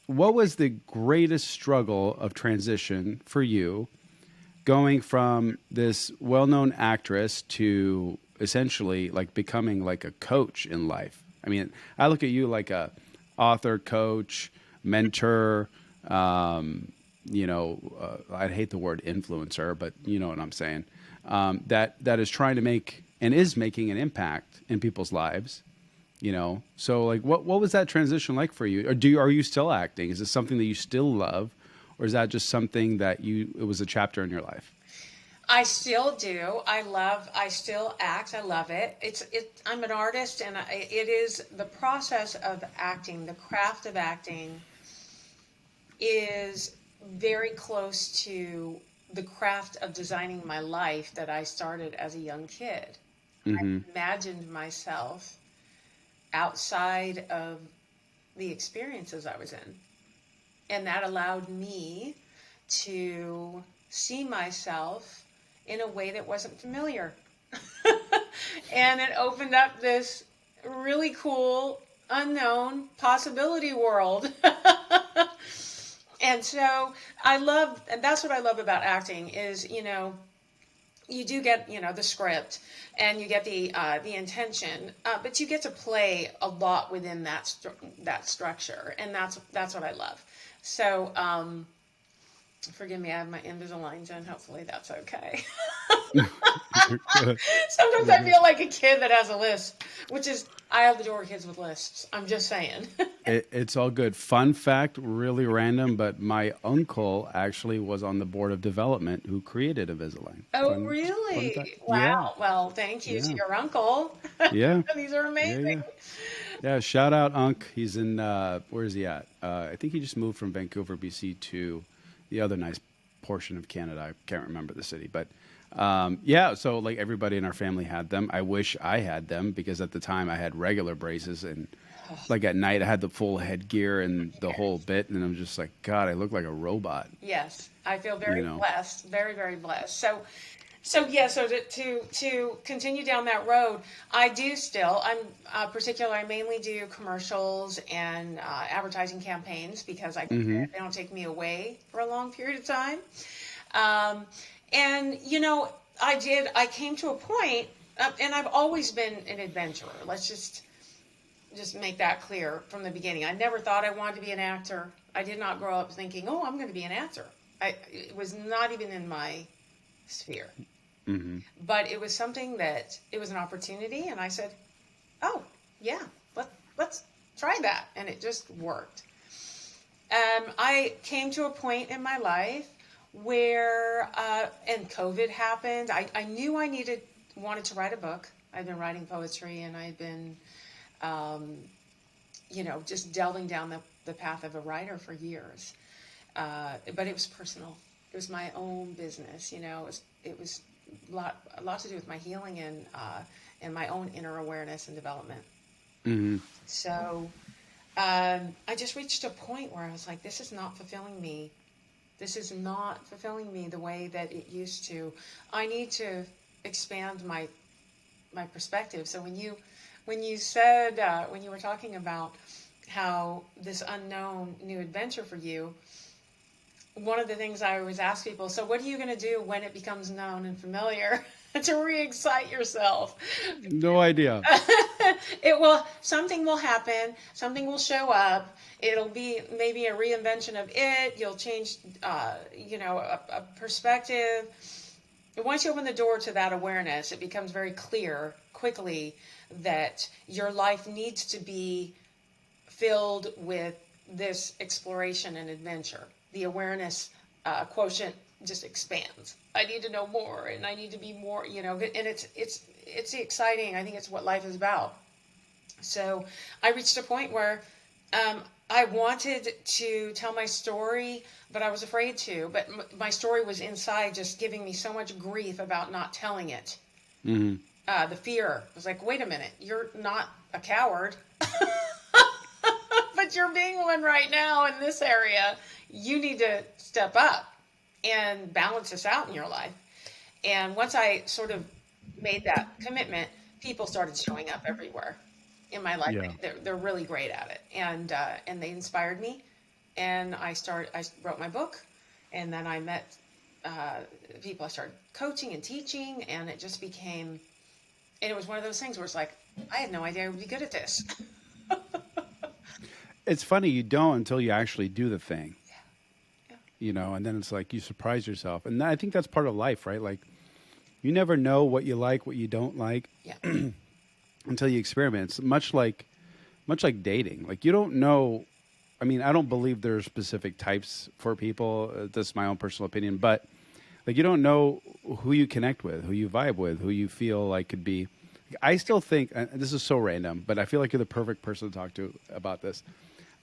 what was the greatest struggle of transition for you going from this well-known actress to essentially like becoming like a coach in life? I mean, I look at you like a author, coach, mentor. I hate the word influencer, but you know what I'm saying. That is trying to make and is making an impact in people's lives. So like, what was that transition like for you? Or are you still acting? Is it something that you still love, or is that just something that it was a chapter in your life? I still do. I still act. I love it. I'm an artist, and it is the process of acting, the craft of acting is very close to the craft of designing my life that I started as a young kid. I Mm-hmm. imagined myself outside of the experiences I was in. And that allowed me to see myself in a way that wasn't familiar. And it opened up this really cool, unknown possibility world. And so and that's what I love about acting is, you do get, the script and you get the intention, but you get to play a lot within that structure, and that's what I love. So, forgive me, I have my Invisaligns in. Hopefully, that's okay. You're good. Sometimes You're I good. feel like a kid that has a lisp, which is I adore kids with lisps. I'm just saying. It's all good. Fun fact, really random, but my uncle actually was on the board of development who created Invisalign. Oh, Fun fact. really? Yeah, Wow. Well, thank you to yeah, your uncle. yeah, These are yeah, amazing. yeah. Yeah, shout out Unc. He's in where is he at? I think he just moved from Vancouver, BC to the other nice portion of Canada. I can't remember the city, but yeah, so like everybody in our family had them. I wish I had them because at the time I had regular braces and like at night I had the full headgear and the whole bit and I'm just like, God, I look like a robot, Yes, I feel you very know. blessed, very, very blessed. So yeah, so to continue down that road, I do still. I'm particular. I mainly do commercials and advertising campaigns because Mm-hmm. they don't take me away for a long period of time. Um, and I came to a point, and I've always been an adventurer. Let's just make that clear from the beginning. I never thought I wanted to be an actor. I did not grow up thinking, oh, I'm going to be an actor. It was not even in my sphere. Mm-hmm. But it was something that it was an opportunity, and I said, "Oh, yeah, let's try that," and it just worked. I came to a point in my life where, and COVID happened. I knew wanted to write a book. I'd been writing poetry, and I'd been, um, just delving down the path of a writer for years. But it was personal. It was my own business. It was a lot to do with my healing and my own inner awareness and development. Mm-hmm. So I just reached a point where I was like, this is not fulfilling me. This is not fulfilling me the way that it used to. I need to expand my perspective. So when you said when you were talking about how this unknown new adventure for you, one of the things I always ask people, so what are you going to do when it becomes known and familiar to re-excite yourself? No idea. Something will happen, something will show up. It'll be maybe a reinvention of it. You'll change, a perspective. And once you open the door to that awareness, it becomes very clear quickly that your life needs to be filled with this exploration and adventure. The awareness quotient just expands. I need to know more, and I need to be more. And it's exciting. I think it's what life is about. So I reached a point where I wanted to tell my story, but I was afraid to. But my story was inside, just giving me so much grief about not telling it. Mm-hmm. The fear was like, wait a minute, you're not a coward. But you're being one right now in this area. You need to step up and balance this out in your life. And once I sort of made that commitment, people started showing up everywhere in my life. Yeah. They're really great at it, and they inspired me. and I wrote my book, and then I met people. I started coaching and teaching, and it just became, and it was one of those things where it's like, I had no idea I would be good at this. It's funny, you don't until you actually do the thing, Yeah. you know, and then it's like you surprise yourself. And I think that's part of life, right? Like, you never know what you like, what you don't like Yeah. until you experiment. It's much like dating. Like, you don't know. I mean, I don't believe there are specific types for people. That's my own personal opinion, but like, you don't know who you connect with, who you vibe with, who you feel like could be. I still think, and this is so random, but I feel like you're the perfect person to talk to about this.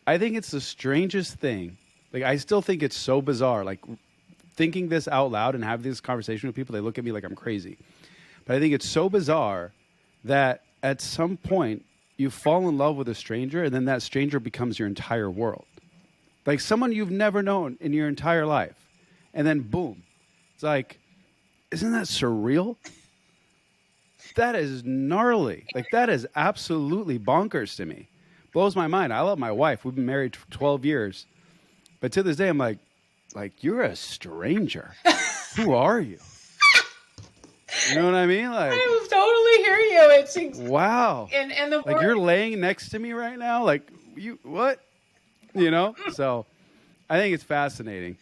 I think it's the strangest thing. Like, I still think it's so bizarre. Like, thinking this out loud and having this conversation with people, they look at me like I'm crazy. But I think it's so bizarre that at some point you fall in love with a stranger, and then that stranger becomes your entire world. Like, someone you've never known in your entire life. And then boom. It's like, isn't that surreal? That is gnarly. Like, that is absolutely bonkers to me. Blows my mind. I love my wife. We've been married 12 years. But to this day, I'm like, you're a stranger. Who are you? You know what I mean? Like, I totally hear you. wow. And the Like, you're laying next to me right now. Like, you, what? You know? So I think it's fascinating.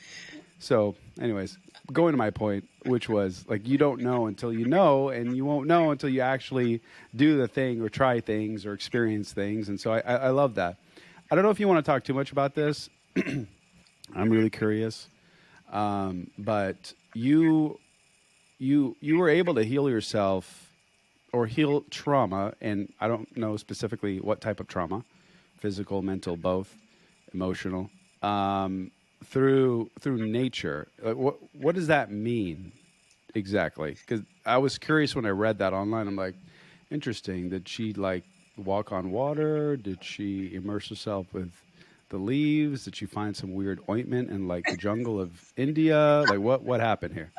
So anyways, going to my point, which was like, you don't know until you know, and you won't know until you actually do the thing or try things or experience things. And so I love that. I don't know if you want to talk too much about this. I'm really curious. But you were able to heal yourself or heal trauma, and I don't know specifically what type of trauma, physical, mental, both, emotional, through nature. Like, what does that mean exactly? Because I was curious when I read that online. I'm like, interesting. Did she like walk on water? Did she immerse herself with the leaves? Did she find some weird ointment in like the jungle of India? Like, what happened here?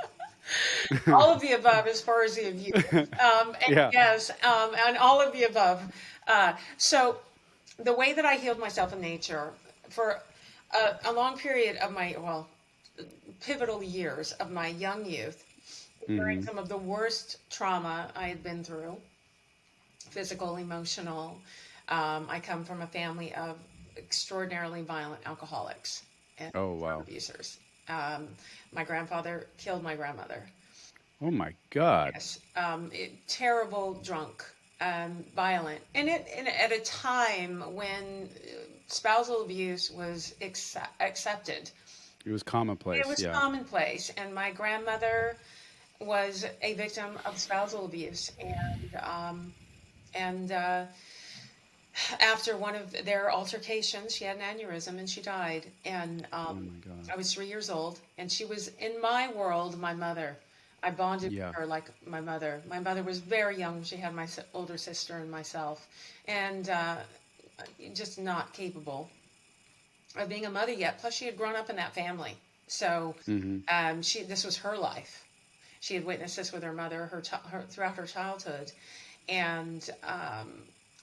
all of the above as far as the abuse. And Yeah. yes, and all of the above. So the way that I healed myself in nature for a long period of my, well, pivotal years of my young youth, during some of the worst trauma I had been through, physical, emotional. I come from a family of extraordinarily violent alcoholics and Oh, wow. abusers. My grandfather killed my grandmother. Oh my God. Yes, terrible drunk, violent, and at a time when spousal abuse was accepted. It was commonplace. It was Yeah. commonplace, and my grandmother was a victim of spousal abuse, and after one of their altercations, she had an aneurysm and she died. And Oh my God. I was 3 years old, and she was in my world, my mother. I bonded Yeah. with her like my mother. My mother was very young. She had my older sister and myself, and just not capable of being a mother yet. Plus, she had grown up in that family, so this was her life. She had witnessed this with her mother throughout her childhood, and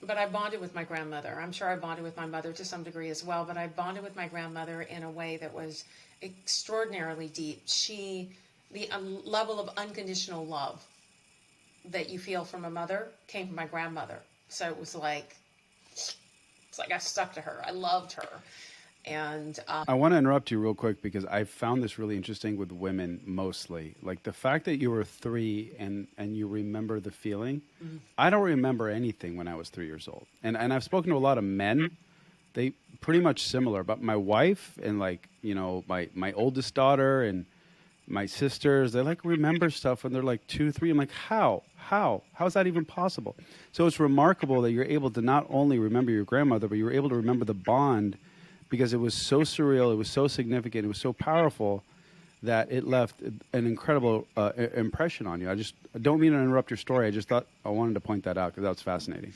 but I bonded with my grandmother. I'm sure I bonded with my mother to some degree as well, but I bonded with my grandmother in a way that was extraordinarily deep. The level of unconditional love that you feel from a mother came from my grandmother. So it's like I stuck to her. I loved her. And I want to interrupt you real quick because I found this really interesting with women mostly. Like, the fact that you were 3 and you remember the feeling. I don't remember anything when I was 3 years old. And I've spoken to a lot of men. They pretty much similar. But my wife and, like, you know, my oldest daughter and my sisters, they like remember stuff when they're like 2, 3. I'm like, how is that even possible? So it's remarkable that you're able to not only remember your grandmother, but you were able to remember the bond, because it was so surreal, it was so significant, it was so powerful that it left an incredible impression on you. I don't mean to interrupt your story. I just thought I wanted to point that out because that was fascinating.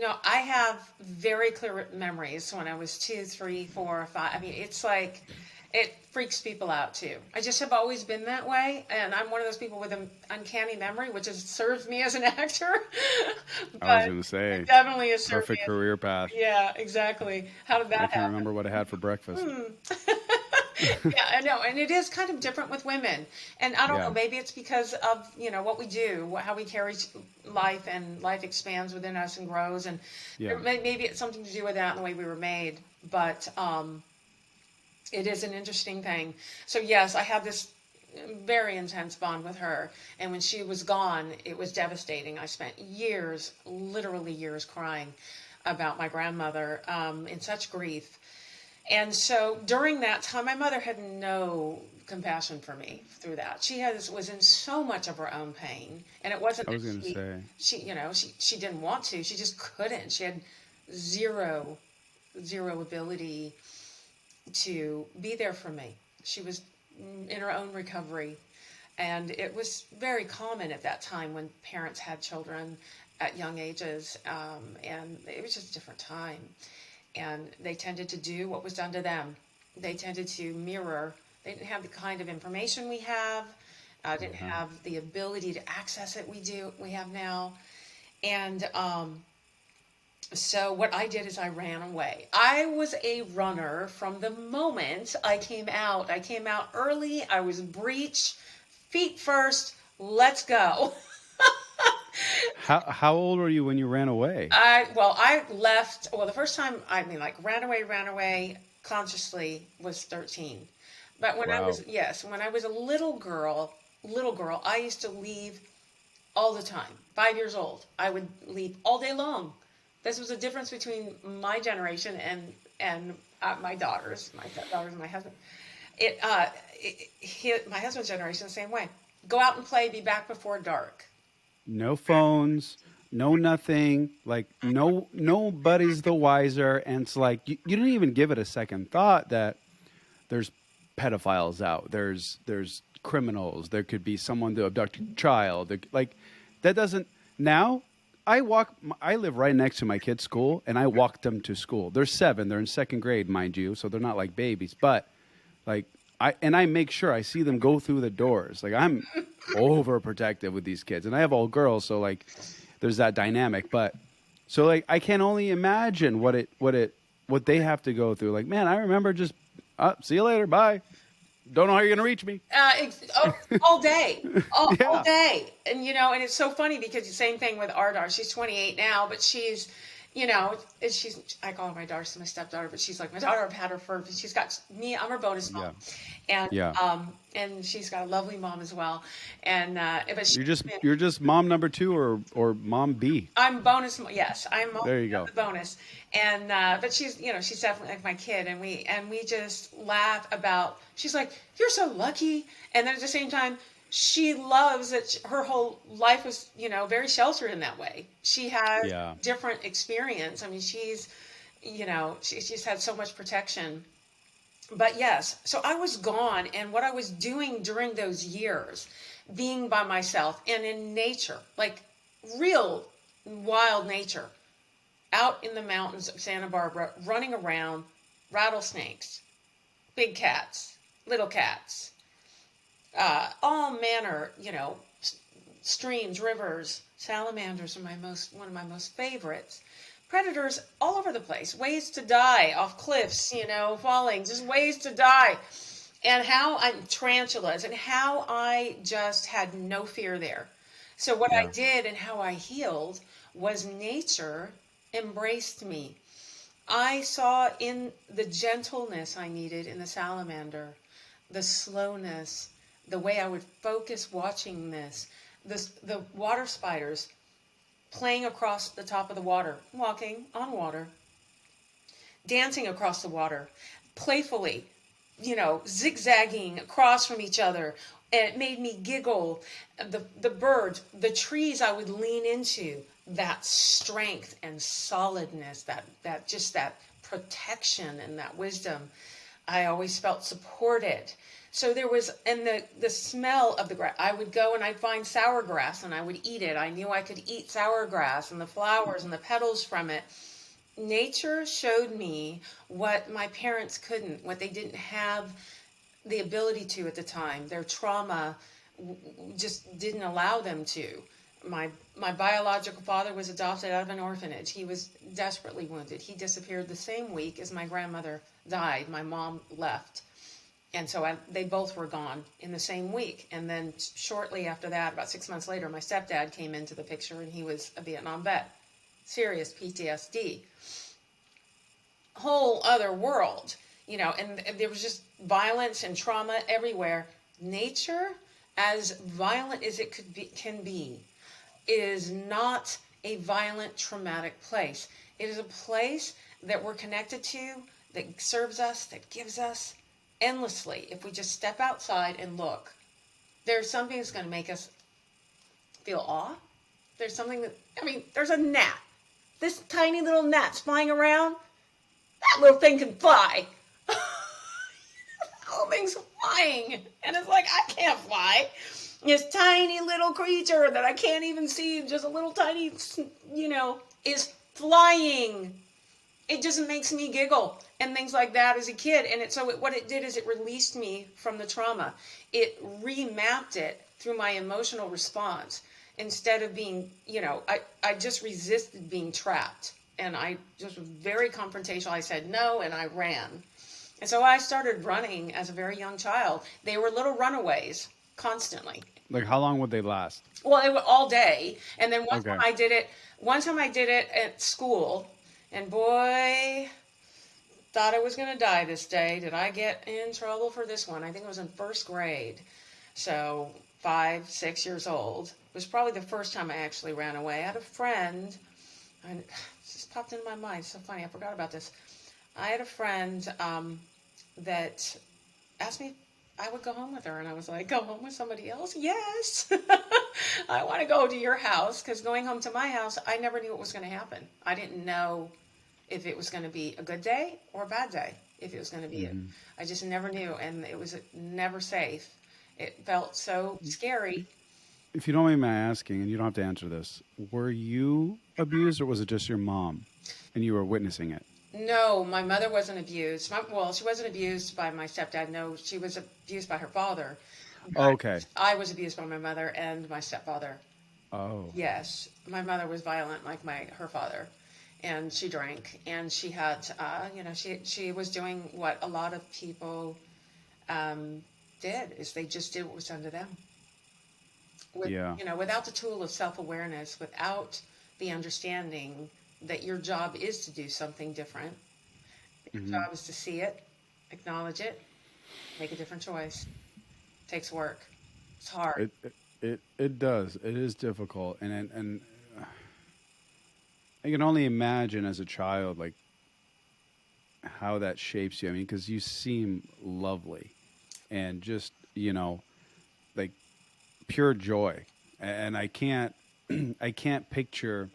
No, I have very clear memories when I was 2, 3, 4, 5. I mean, it's like it freaks people out too. I just have always been that way, and I'm one of those people with an uncanny memory, which has served me as an actor. I was But going to say, it definitely has served me. perfect career path. Yeah, exactly. How did I that can't happen? remember what I had for breakfast. Yeah, I know, and it is kind of different with women. And I don't know, Yeah. maybe it's because of what we do, how we carry life, and life expands within us and grows, and Yeah. maybe it's something to do with that and the way we were made. But it is an interesting thing. So yes, I have this very intense bond with her, and when she was gone, it was devastating. I spent years, literally years, crying about my grandmother, in such grief. And so during that time, my mother had no compassion for me through that. Was in so much of her own pain, and it wasn't I that was going to say, she didn't want to. She just couldn't. She had zero ability to be there for me. She was in her own recovery, and it was very common at that time when parents had children at young ages, and it was just a different time. And they tended to do what was done to them. They tended to mirror. They didn't have the kind of information we have. Didn't have the ability to access it we have now. And so what I did is I ran away. I was a runner from the moment I came out. I came out early. I was breech, feet first. Let's go. how old were you when you ran away? I left. Well, the first time I mean, like ran away consciously was 13. But Wow. when I was a little girl, I used to leave all the time. 5 years old, I would leave all day long. This was the difference between my generation and my daughters, and my husband. My husband's generation the same way. Go out and play. Be back before dark. No phones, no nothing. Like nobody's the wiser, and it's like you don't even give it a second thought that there's pedophiles out. There's criminals. There could be someone to abduct a child. Like that doesn't now. I live right next to my kids' school, and I walk them to school. They're 7. They're in second grade, mind you, so they're not like babies. But like I make sure I see them go through the doors. Like I'm overprotective with these kids, and I have all girls, so like there's that dynamic. But so like I can only imagine what they have to go through. Like man, I remember just see you later, bye. Don't know how you're gonna reach me. All day, all Yeah, day, and it's so funny because the same thing with our daughter. She's 28 now, but I call her my daughter, she's my stepdaughter, but she's like my daughter. I've had her she's got me. I'm her bonus mom, yeah, and yeah. and she's got a lovely mom as well, and but You're just mom number 2 or mom B. I'm bonus. Yes, I'm There you go. the bonus, and but she's definitely like my kid, and we just laugh about. She's like, "You're so lucky," and then at the same time, she loves that her whole life was very sheltered in that way. She has Yeah. different experience. I mean, she's had so much protection. But yes, so I was gone, and what I was doing during those years, being by myself and in nature, like real wild nature, out in the mountains of Santa Barbara, running around, rattlesnakes, big cats, little cats, all manner, streams, rivers, salamanders are one of my most favorites. Predators all over the place, ways to die off cliffs, falling, just ways to die. And tarantulas, and how I just had no fear there. So what I Yeah. did and how I healed was nature embraced me. I saw in the gentleness I needed in the salamander, the slowness, the way I would focus watching the water spiders playing across the top of the water, walking on water, dancing across the water, playfully, zigzagging across from each other. And it made me giggle. The birds, the trees I would lean into, that strength and solidness, that protection and that wisdom. I always felt supported. So there was, and the smell of the grass. I would go and I'd find sour grass and I would eat it. I knew I could eat sour grass and the flowers and the petals from it. Nature showed me what my parents couldn't, what they didn't have the ability to at the time. Their trauma just didn't allow them to. My biological father was adopted out of an orphanage. He was desperately wounded. He disappeared the same week as my grandmother died. My mom left. And so they both were gone in the same week. And then shortly after that, about 6 months later, my stepdad came into the picture, and he was a Vietnam vet. Serious PTSD. Whole other world, and there was just violence and trauma everywhere. Nature, as violent as it can be, is not a violent, traumatic place. It is a place that we're connected to, that serves us, that gives us endlessly. If we just step outside and look, there's something that's going to make us feel awe. There's something there's a gnat. This tiny little gnat's flying around. That little thing can fly. The whole thing's flying. And it's like, I can't fly. This tiny little creature that I can't even see, just a little tiny, is flying. It just makes me giggle and things like that as a kid. And what it did is it released me from the trauma. It remapped it through my emotional response. Instead of being, I just resisted being trapped. And I just was very confrontational. I said no, and I ran. And so I started running as a very young child. They were little runaways constantly. Like, how long would they last? Well, it was all day. And then one Okay. time I did it at school. And boy, thought I was going to die this day. Did I get in trouble for this one? I think I was in first grade. So 5, 6 years old. It was probably the first time I actually ran away. I had a friend, and it just popped into my mind. It's so funny. I forgot about this. I had a friend that asked me if I would go home with her, and I was like, go home with somebody else? Yes. I want to go to your house, because going home to my house, I never knew what was going to happen. I didn't know if it was going to be a good day or a bad day, if it was going to be it. I just never knew, and it was never safe. It felt so scary. If you don't mind my asking, and you don't have to answer this, were you abused, or was it just your mom and you were witnessing it? No, my mother wasn't abused. She wasn't abused by my stepdad. No, she was abused by her father. Oh, okay. I was abused by my mother and my stepfather. Oh. Yes, my mother was violent like her father, and she drank, and she had, she was doing what a lot of people did, is they just did what was done to them. Without the tool of self-awareness, without the understanding that your job is to do something different. Your job is to see it, acknowledge it, make a different choice. It takes work. It's hard. It does. It is difficult, and I can only imagine as a child, like, how that shapes you. I mean, because you seem lovely, and just like pure joy, and I can't picture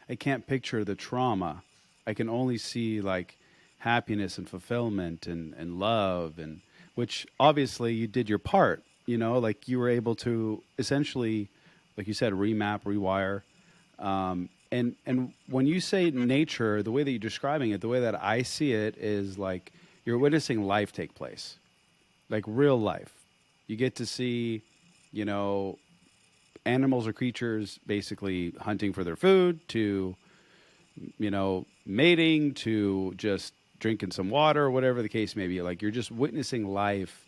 the trauma. I can only see like happiness and fulfillment and love, and which obviously you did your part, like you were able to essentially, like you said, remap, rewire. And when you say nature, the way that you're describing it, the way that I see it is like you're witnessing life take place, like real life. You get to see, animals or creatures basically hunting for their food, to, mating, to just drinking some water, or whatever the case may be. Like, you're just witnessing life.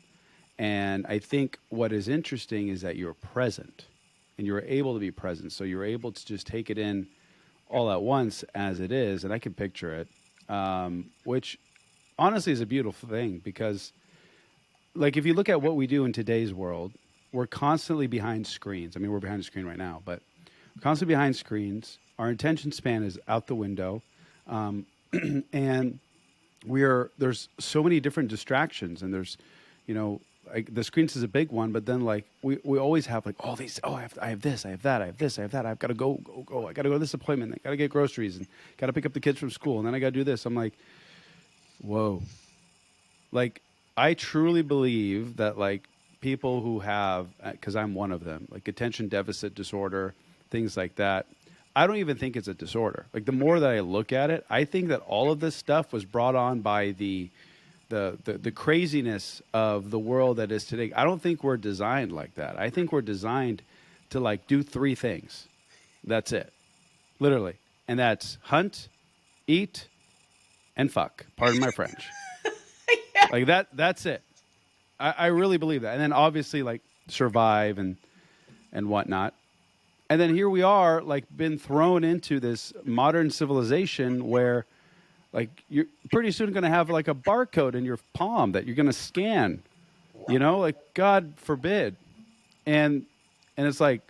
And I think what is interesting is that you're present, and you're able to be present. So you're able to just take it in all at once as it is. And I can picture it, which honestly is a beautiful thing, because like, if you look at what we do in today's world, we're constantly behind screens. I mean, we're behind the screen right now, but we're constantly behind screens. Our attention span is out the window. And there's so many different distractions, and there's, like, the screens is a big one, but then like we always have like all these, I have this, I have that, I have this, I have that. I've got to go. I got to go to this appointment. I got to get groceries, and got to pick up the kids from school. And then I got to do this. I'm like, whoa, Like, I truly believe that, like, people who have, because I'm one of them, like attention deficit disorder, things like that, I don't even think it's a disorder. Like, the more that I look at it, I think that all of this stuff was brought on by the craziness of the world that is today. I don't think we're designed like that. I think we're designed to, like, do three things. That's it, literally, and that's hunt, eat, and fuck. Pardon my French. Like that. That's it. I really believe that. And then obviously, like, survive and whatnot. And then here we are, like, been thrown into this modern civilization where, like, you're pretty soon going to have like a barcode in your palm that you're going to scan. You know, like, God forbid. And it's like,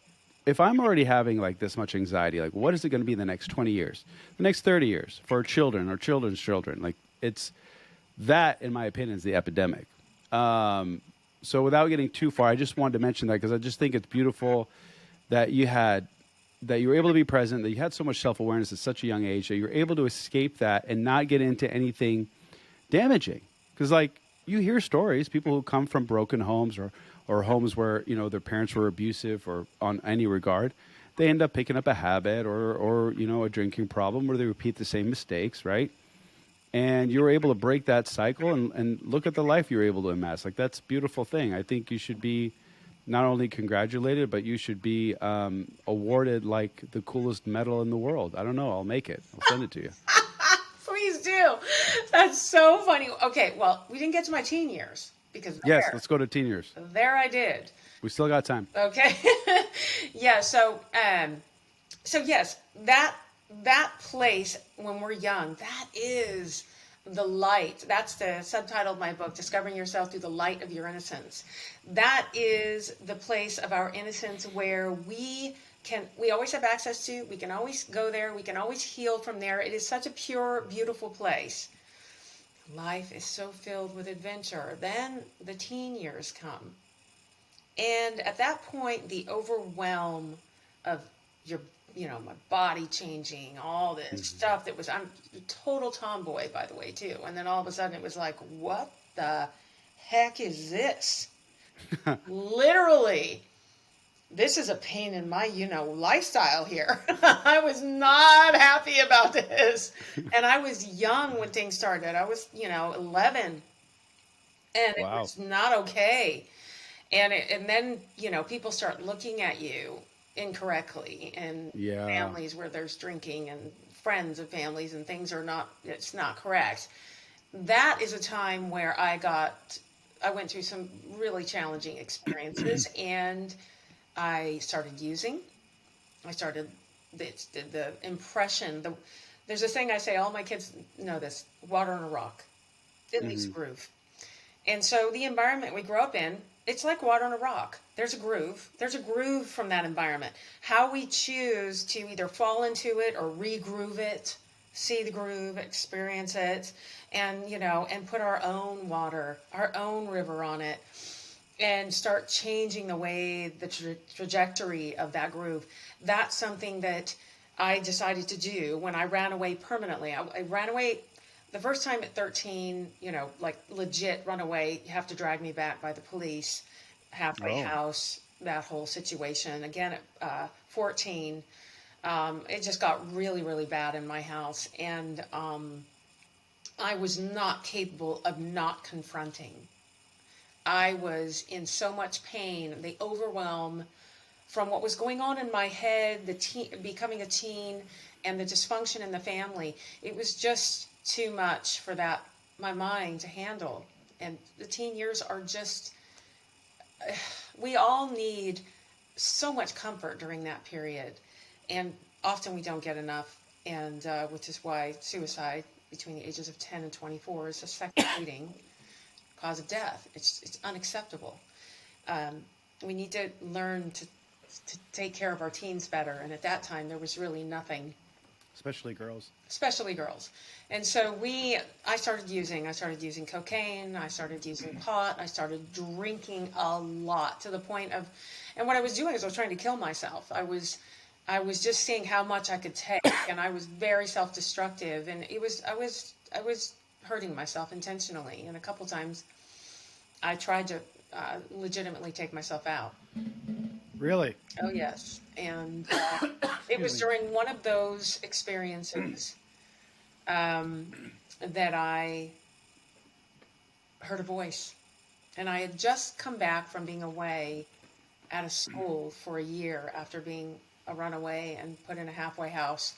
if I'm already having like this much anxiety, like, what is it going to be in the next 20 years, the next 30 years for children or children's children? Like, it's that, in my opinion, is the epidemic. So without getting too far, I just wanted to mention that because I just think it's beautiful that you were able to be present, that you had so much self-awareness at such a young age, that you were able to escape that and not get into anything damaging. Because, like, you hear stories, people who come from broken homes or homes where, you know, their parents were abusive or on any regard, they end up picking up a habit or you know, a drinking problem where they repeat the same mistakes, right? And you were able to break that cycle and look at the life you were able to amass. Like, that's a beautiful thing. I think you should be not only congratulated, but you should be awarded like the coolest medal in the world. I don't know. I'll make it. I'll send it to you. Please do. That's so funny. Okay, well, we didn't get to my teen years because Yes, let's go to teen years. there I did. We still got time. Okay. Yeah, so yes, that place when we're young, that is the light. That's the subtitle of my book, Discovering Yourself Through the Light of Your Innocence. That is the place of our innocence where we always have access to, we can always go there, we can always heal from there. It is such a pure, beautiful place. Life is so filled with adventure. Then the teen years come. And at that point, the overwhelm of my body changing, all this stuff I'm a total tomboy, by the way, too. And then all of a sudden it was like, what the heck is this? Literally, this is a pain in my, lifestyle here. I was not happy about this. And I was young when things started. I was, 11. And it Wow. was not okay. And then, people start looking at you incorrectly in Yeah. families where there's drinking and friends of families and things it's not correct. That is a time where I went through some really challenging experiences and I started using. I started the impression. There's a thing I say, all my kids know this: water on a rock. It leaves a groove. And so the environment we grow up in, it's like water on a rock. There's a groove. There's a groove from that environment. How we choose to either fall into it or re-groove it, see the groove, experience it, and put our own water, our own river on it, and start changing the way the trajectory of that groove. That's something that I decided to do when I ran away permanently. I ran away the first time at 13, like legit run away. You have to drag me back by the police, halfway house, that whole situation. Again, at 14, it just got really, really bad in my house. And I was not capable of not confronting. I was in so much pain, the overwhelm from what was going on in my head, becoming a teen, and the dysfunction in the family. It was just too much for my mind to handle. And the teen years are just, we all need so much comfort during that period. And often we don't get enough. And which is why suicide between the ages of 10 and 24 is a second leading cause of death. It's unacceptable. We need to learn to take care of our teens better. And at that time, there was really nothing. Especially girls. And so I started using cocaine, I started using pot, I started drinking a lot to the point of, and what I was doing is I was trying to kill myself. I was just seeing how much I could take, and I was very self-destructive, and I was hurting myself intentionally. And a couple times I tried to legitimately take myself out. Really? Oh, yes. And it was Excuse me. during one of those experiences that I heard a voice. And I had just come back from being away at a school for a year after being a runaway and put in a halfway house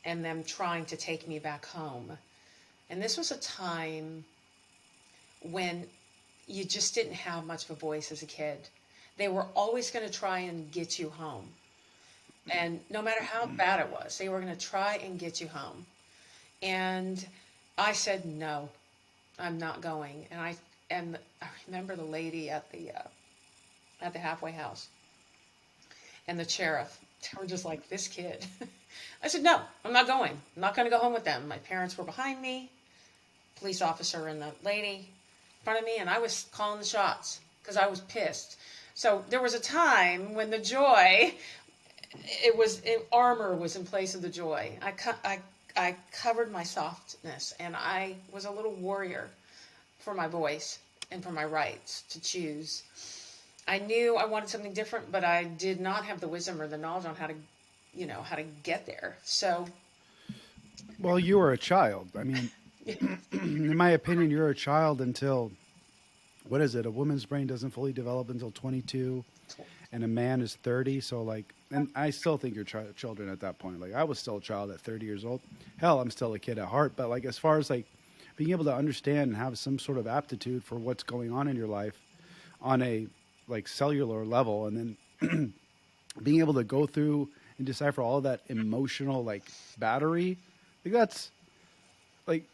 and them trying to take me back home. And this was a time when you just didn't have much of a voice as a kid. They were always going to try and get you home. And no matter how bad it was, they were going to try and get you home. And I said, no, I'm not going. And I remember the lady at the halfway house and the sheriff. They were just like, this kid. I said, no, I'm not going. I'm not going to go home with them. My parents were behind me, police officer and the lady in front of me, and I was calling the shots because I was pissed. So there was a time when the joy, armor was in place of the joy. I covered my softness, and I was a little warrior for my voice and for my rights to choose. I knew I wanted something different, but I did not have the wisdom or the knowledge on how to get there. So, Well, you were a child. I mean, in my opinion, you're a child until, what is it? A woman's brain doesn't fully develop until 22, and a man is 30. So, like, and I still think you're children at that point. Like, I was still a child at 30 years old. Hell, I'm still a kid at heart. But, like, as far as, like, being able to understand and have some sort of aptitude for what's going on in your life on a, like, cellular level, and then being able to go through and decipher all that emotional, like, battery, like, that's, like,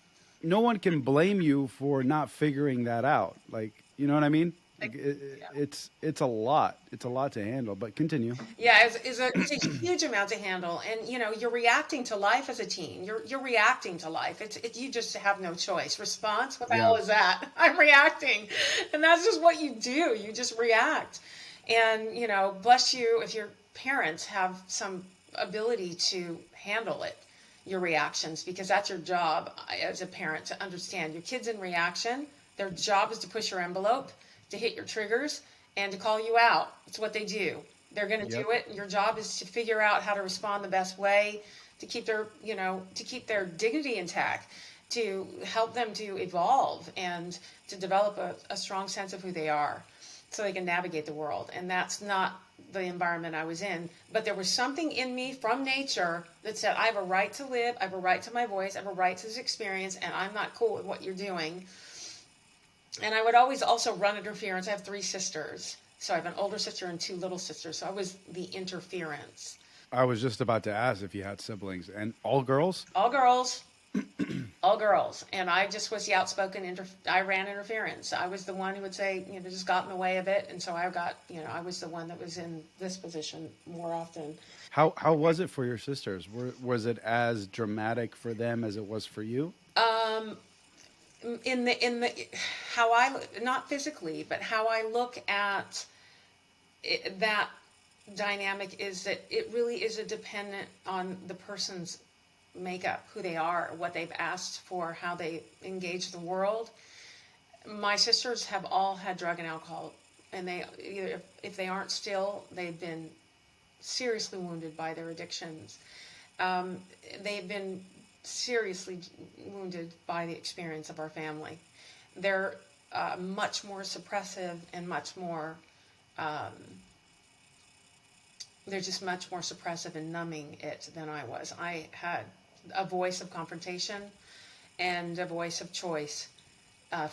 no one can blame you for not figuring that out. Like, you know what I mean? Like, yeah. it's a lot. It's a lot to handle. But continue. Yeah, it's a huge amount to handle, and you're reacting to life as a teen. You're reacting to life. You just have no choice. Response? What the Yeah. hell is that? I'm reacting, and that's just what you do. You just react, and bless you if your parents have some ability to handle it, your reactions, because that's your job as a parent to understand your kids in reaction. Their job is to push your envelope, to hit your triggers, and to call you out. It's what they do. They're going to Yep. do it, and your job is to figure out how to respond the best way to keep their dignity intact, to help them to evolve and to develop a strong sense of who they are so they can navigate the world. And that's not the environment I was in, but there was something in me from nature that said, I have a right to live, I have a right to my voice, I have a right to this experience, and I'm not cool with what you're doing. And I would always also run interference. I have 3 sisters. So I have an older sister and 2 little sisters. So I was the interference. I was just about to ask if you had siblings, and all girls. All girls. All girls. And I just was the outspoken, I ran interference. I was the one who would say, just got in the way of it. And so I was the one that was in this position more often. How was it for your sisters? Was it as dramatic for them as it was for you? In the how I, not physically, but how I look at that dynamic is that it really is a dependent on the person's makeup, who they are, what they've asked for, how they engage the world. My sisters have all had drug and alcohol, and they either, if they aren't still, they've been seriously wounded by their addictions. They've been seriously wounded by the experience of our family. They're much more suppressive and much more, they're just much more suppressive and numbing it than I was. I had a voice of confrontation and a voice of choice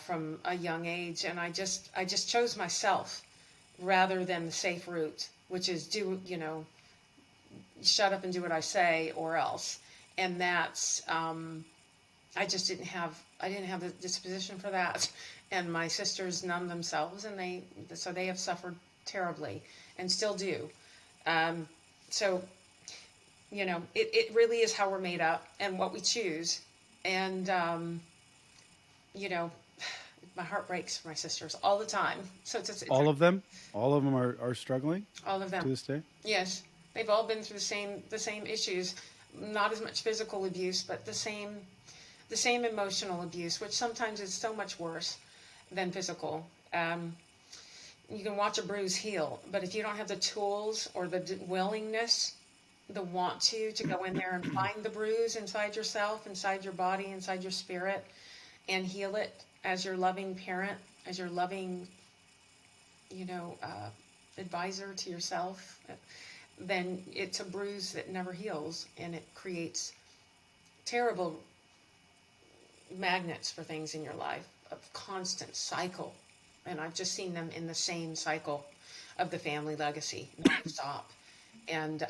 from a young age, and I just chose myself rather than the safe route, which is shut up and do what I say or else. And that's I didn't have the disposition for that. And my sisters numbed themselves, and they have suffered terribly and still do. So it really is how we're made up and what we choose. And my heart breaks for my sisters all the time. So it's All of them are struggling all of them to this day. Yes, they've all been through the same issues. Not as much physical abuse, but the same the same emotional abuse, which sometimes is so much worse than physical. You can watch a bruise heal, but if you don't have the tools or the willingness, the want to go in there and find the bruise inside yourself, inside your body, inside your spirit, and heal it as your loving parent, as your loving, advisor to yourself, then it's a bruise that never heals, and it creates terrible magnets for things in your life, a constant cycle. And I've just seen them in the same cycle of the family legacy, nonstop. And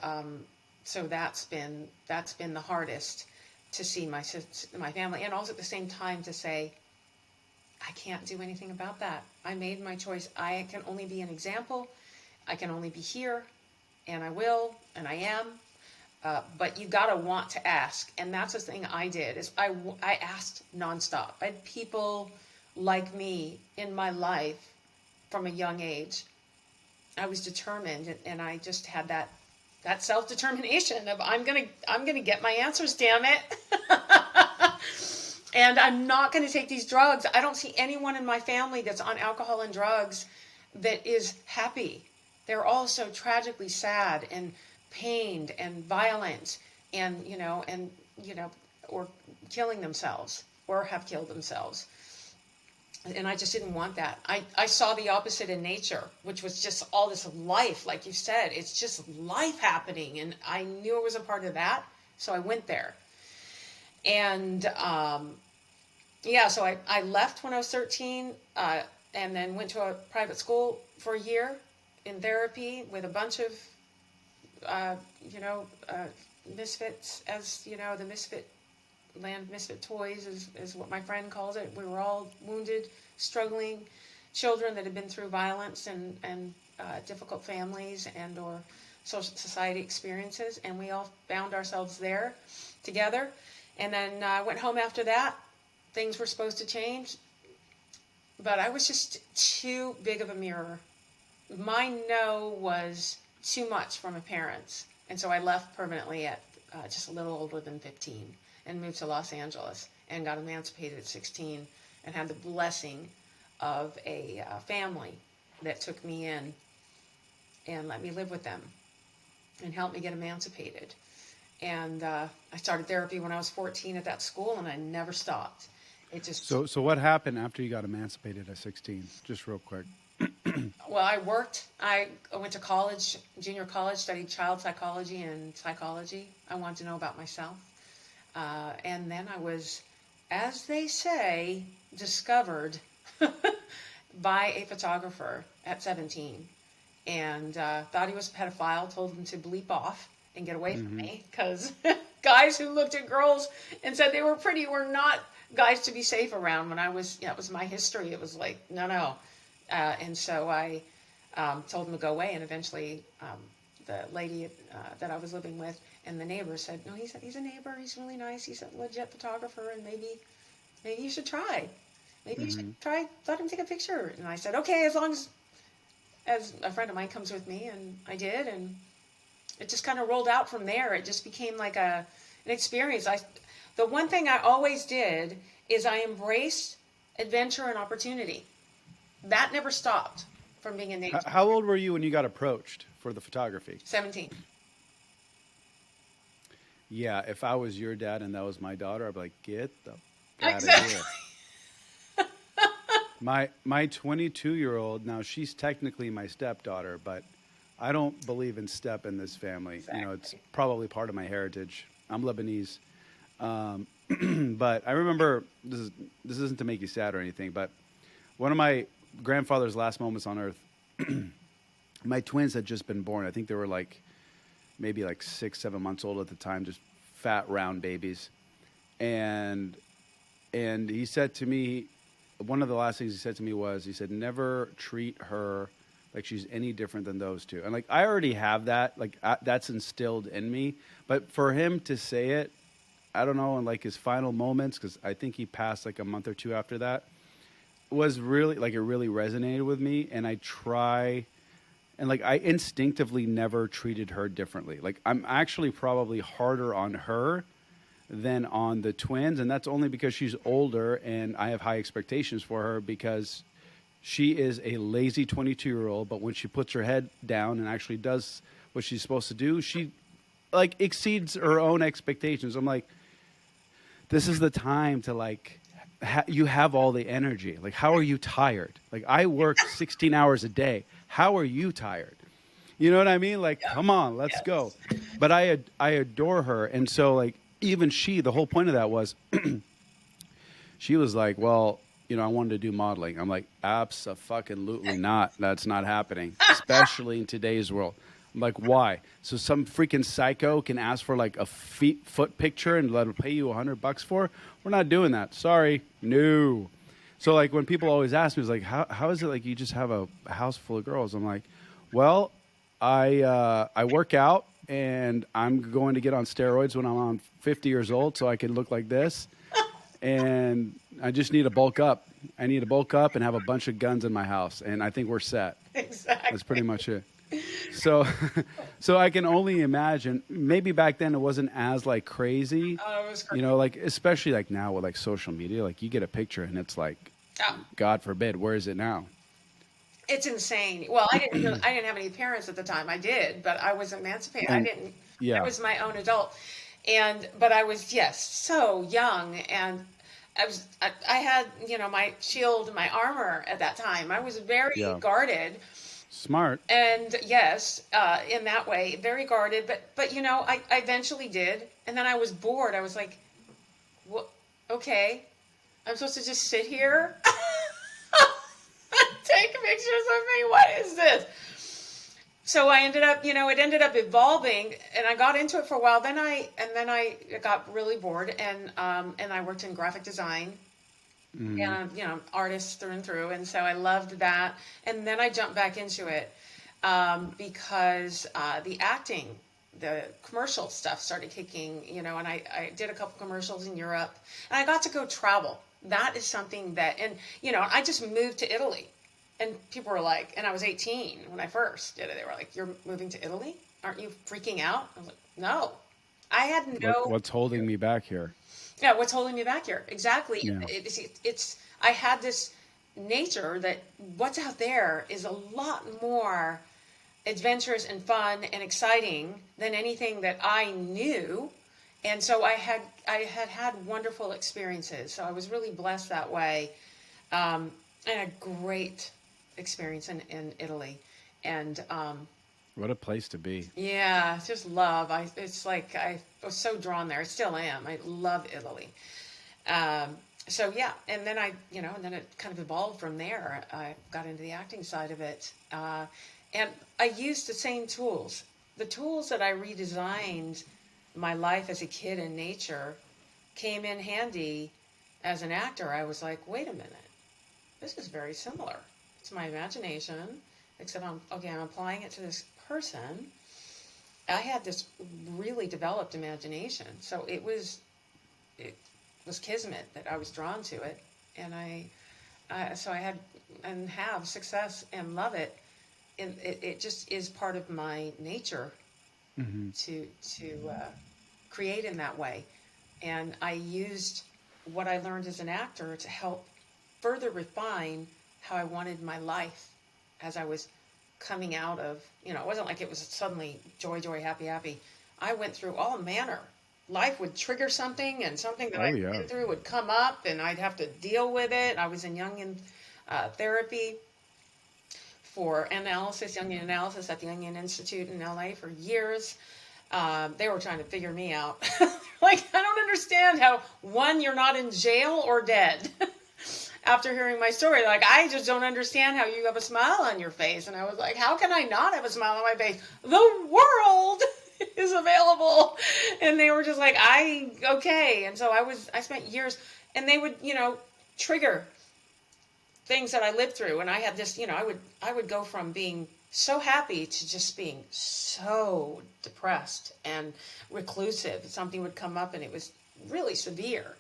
so that's been the hardest to see my family, and also at the same time to say, I can't do anything about that. I made my choice. I can only be an example. I can only be here, and I will, and I am. But you gotta want to ask, and that's the thing I did. Is I asked nonstop. I had people like me in my life from a young age. I was determined, and I just had that self-determination of I'm gonna get my answers, damn it. And I'm not gonna take these drugs. I don't see anyone in my family that's on alcohol and drugs that is happy. They're all so tragically sad and pained and violent, and or killing themselves or have killed themselves. And I just didn't want that. I saw the opposite in nature, which was just all this life, like you said. It's just life happening, and I knew it was a part of that, so I went there. And so I left when I was 13, and then went to a private school for a year in therapy with a bunch of misfits, as the misfit toys is what my friend calls it. We were all wounded, struggling children that had been through violence and difficult families and or social society experiences, and we all found ourselves there together. And then I went home after that. Things were supposed to change, but I was just too big of a mirror. My no was too much from my parents, and so I left permanently at just a little older than 15 and moved to Los Angeles and got emancipated at 16 and had the blessing of a family that took me in and let me live with them and helped me get emancipated. And I started therapy when I was 14 at that school, and I never stopped. It just So what happened after you got emancipated at 16? Just real quick. Well, I worked. I went to college, junior college, studied child psychology and psychology. I wanted to know about myself. And then I was, as they say, discovered by a photographer at 17. And thought he was a pedophile, told him to bleep off and get away from me, because guys who looked at girls and said they were pretty were not guys to be safe around. When I was, it was my history. It was like, no. And so I told him to go away, and eventually the lady that I was living with and the neighbor said, no, he's a neighbor. He's really nice. He's a legit photographer, and maybe you should try. Maybe you should try, let him take a picture. And I said, okay, as long as a friend of mine comes with me, and I did, and it just kind of rolled out from there. It just became like an experience. The one thing I always did is I embraced adventure and opportunity. That never stopped from being in nature. How old were you when you got approached for the photography? 17. Yeah, if I was your dad and that was my daughter, I'd be like, get the out Exactly. of here. My 22-year-old, now she's technically my stepdaughter, but I don't believe in step in this family. Exactly. It's probably part of my heritage. I'm Lebanese. But I remember, this isn't to make you sad or anything, but one of my grandfather's last moments on earth, my twins had just been born. I think they were maybe 6-7 months old at the time, just fat, round babies. And he said to me, one of the last things he said to me was, he said, never treat her like she's any different than those two. And I already have that, that's instilled in me. But for him to say it, I don't know, in his final moments, because I think he passed a month or two after that, was really, it really resonated with me. And I try, and I instinctively never treated her differently. I'm actually probably harder on her than on the twins, and that's only because she's older, and I have high expectations for her because she is a lazy 22-year-old. But when she puts her head down and actually does what she's supposed to do, she like exceeds her own expectations. I'm like, this is the time to like you have all the energy. Like, how are you tired? Like, I work 16 hours a day. How are you tired? You know what I mean? Like, come on, let's go. But I adore her, and so like even she, the whole point of that was, she was like, well, you know, I wanted to do modeling. I'm like, abso-fucking-lutely not. That's not happening, especially in today's world. I'm like, why? So some freaking psycho can ask for like a foot picture and let him pay you $100 for? We're not doing that. Sorry, no. So like when people always ask me, it's like, how is it like you just have a house full of girls? I'm like, well, I work out and I'm going to get on steroids when I'm 50 years old so I can look like this. And I just need to bulk up. I need to bulk up and have a bunch of guns in my house, and I think we're set. Exactly. That's pretty much it. So, so I can only imagine. Maybe back then it wasn't as like crazy, Oh, it was crazy. you know, like especially like now with like social media. Like you get a picture and it's like, Oh, God forbid, where is it now? it's insane. Well, I didn't have any parents at the time. I did, but I was emancipated. And- I yeah. was my own adult, but I was, yes, so young, and I had, you know, my shield, my armor at that time. I was very Yeah. guarded. Smart. And yes, in that way, very guarded. But you know, I eventually did, and then I was bored. I was like, "Well, okay, I'm supposed to just sit here, take pictures of me. What is this?" So I ended up, you know, it ended up evolving, and I got into it for a while. Then I got really bored, and I worked in graphic design. And you know, artist through and through, and so I loved that. And then I jumped back into it because the acting, the commercial stuff started kicking, you know, and I did a couple commercials in Europe, and I got to go travel. That is something that, and you know, I just moved to Italy, and people were like, and I was 18 when I first did it. They were like, "You're moving to Italy? Aren't you freaking out?" I was like, "No, I had no." What's holding me back here? Yeah, what's holding me back here? Exactly. Yeah. It's I had this nature that what's out there is a lot more adventurous and fun and exciting than anything that I knew. And so I had wonderful experiences. So I was really blessed that way. And a great experience in Italy. And What a place to be. yeah, it's just love. It's like I was so drawn there. I still am. I love Italy. So yeah, and then and then it kind of evolved from there. I got into the acting side of it, and I used the same tools. The tools that I redesigned my life as a kid in nature came in handy as an actor. I was like, wait a minute, this is very similar. It's my imagination, except I'm applying it to this person. I had this really developed imagination, so it was kismet that I was drawn to it, and so I had and have success and love it, and it just is part of my nature to create in that way, and I used what I learned as an actor to help further refine how I wanted my life as I was coming out of, you know, it wasn't like it was suddenly joy, joy, happy, happy. I went through all manner. Life would trigger something, and something that I'd been through would come up, and I'd have to deal with it. I was in Jungian therapy for Jungian analysis at the Jungian Institute in LA for years. They were trying to figure me out. Like, I don't understand how, one, you're not in jail or dead. After hearing my story, like, I just don't understand how you have a smile on your face. And I was like, how can I not have a smile on my face? The world is available. And they were just like, okay. And so I spent years, and they would, you know, trigger things that I lived through. And I had this, you know, I would go from being so happy to just being so depressed and reclusive. Something would come up and it was really severe.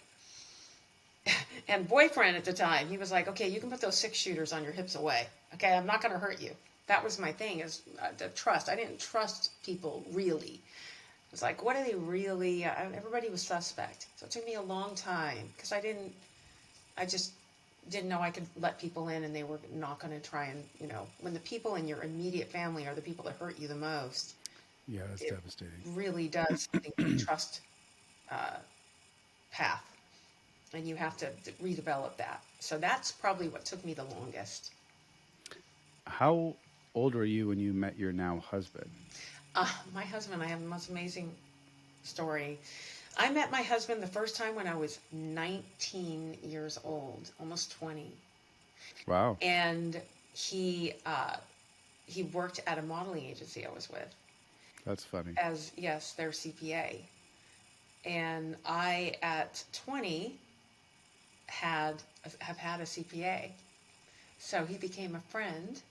And boyfriend at the time, he was like, okay, you can put those 6-shooters on your hips away. Okay, I'm not going to hurt you. That was my thing, is the trust. I didn't trust people really. It's like, what are they really? Everybody was suspect. So it took me a long time because I just didn't know I could let people in and they were not going to try and, when the people in your immediate family are the people that hurt you the most, Yeah, that's it devastating. really does, I think, the trust path. And you have to redevelop that. So that's probably what took me the longest. How old were you when you met your now husband? My husband, I have the most amazing story. I met my husband the first time when I was 19 years old, almost 20. Wow. And he worked at a modeling agency I was with That's funny. as, yes, their CPA. And I, at 20, have had a CPA. So he became a friend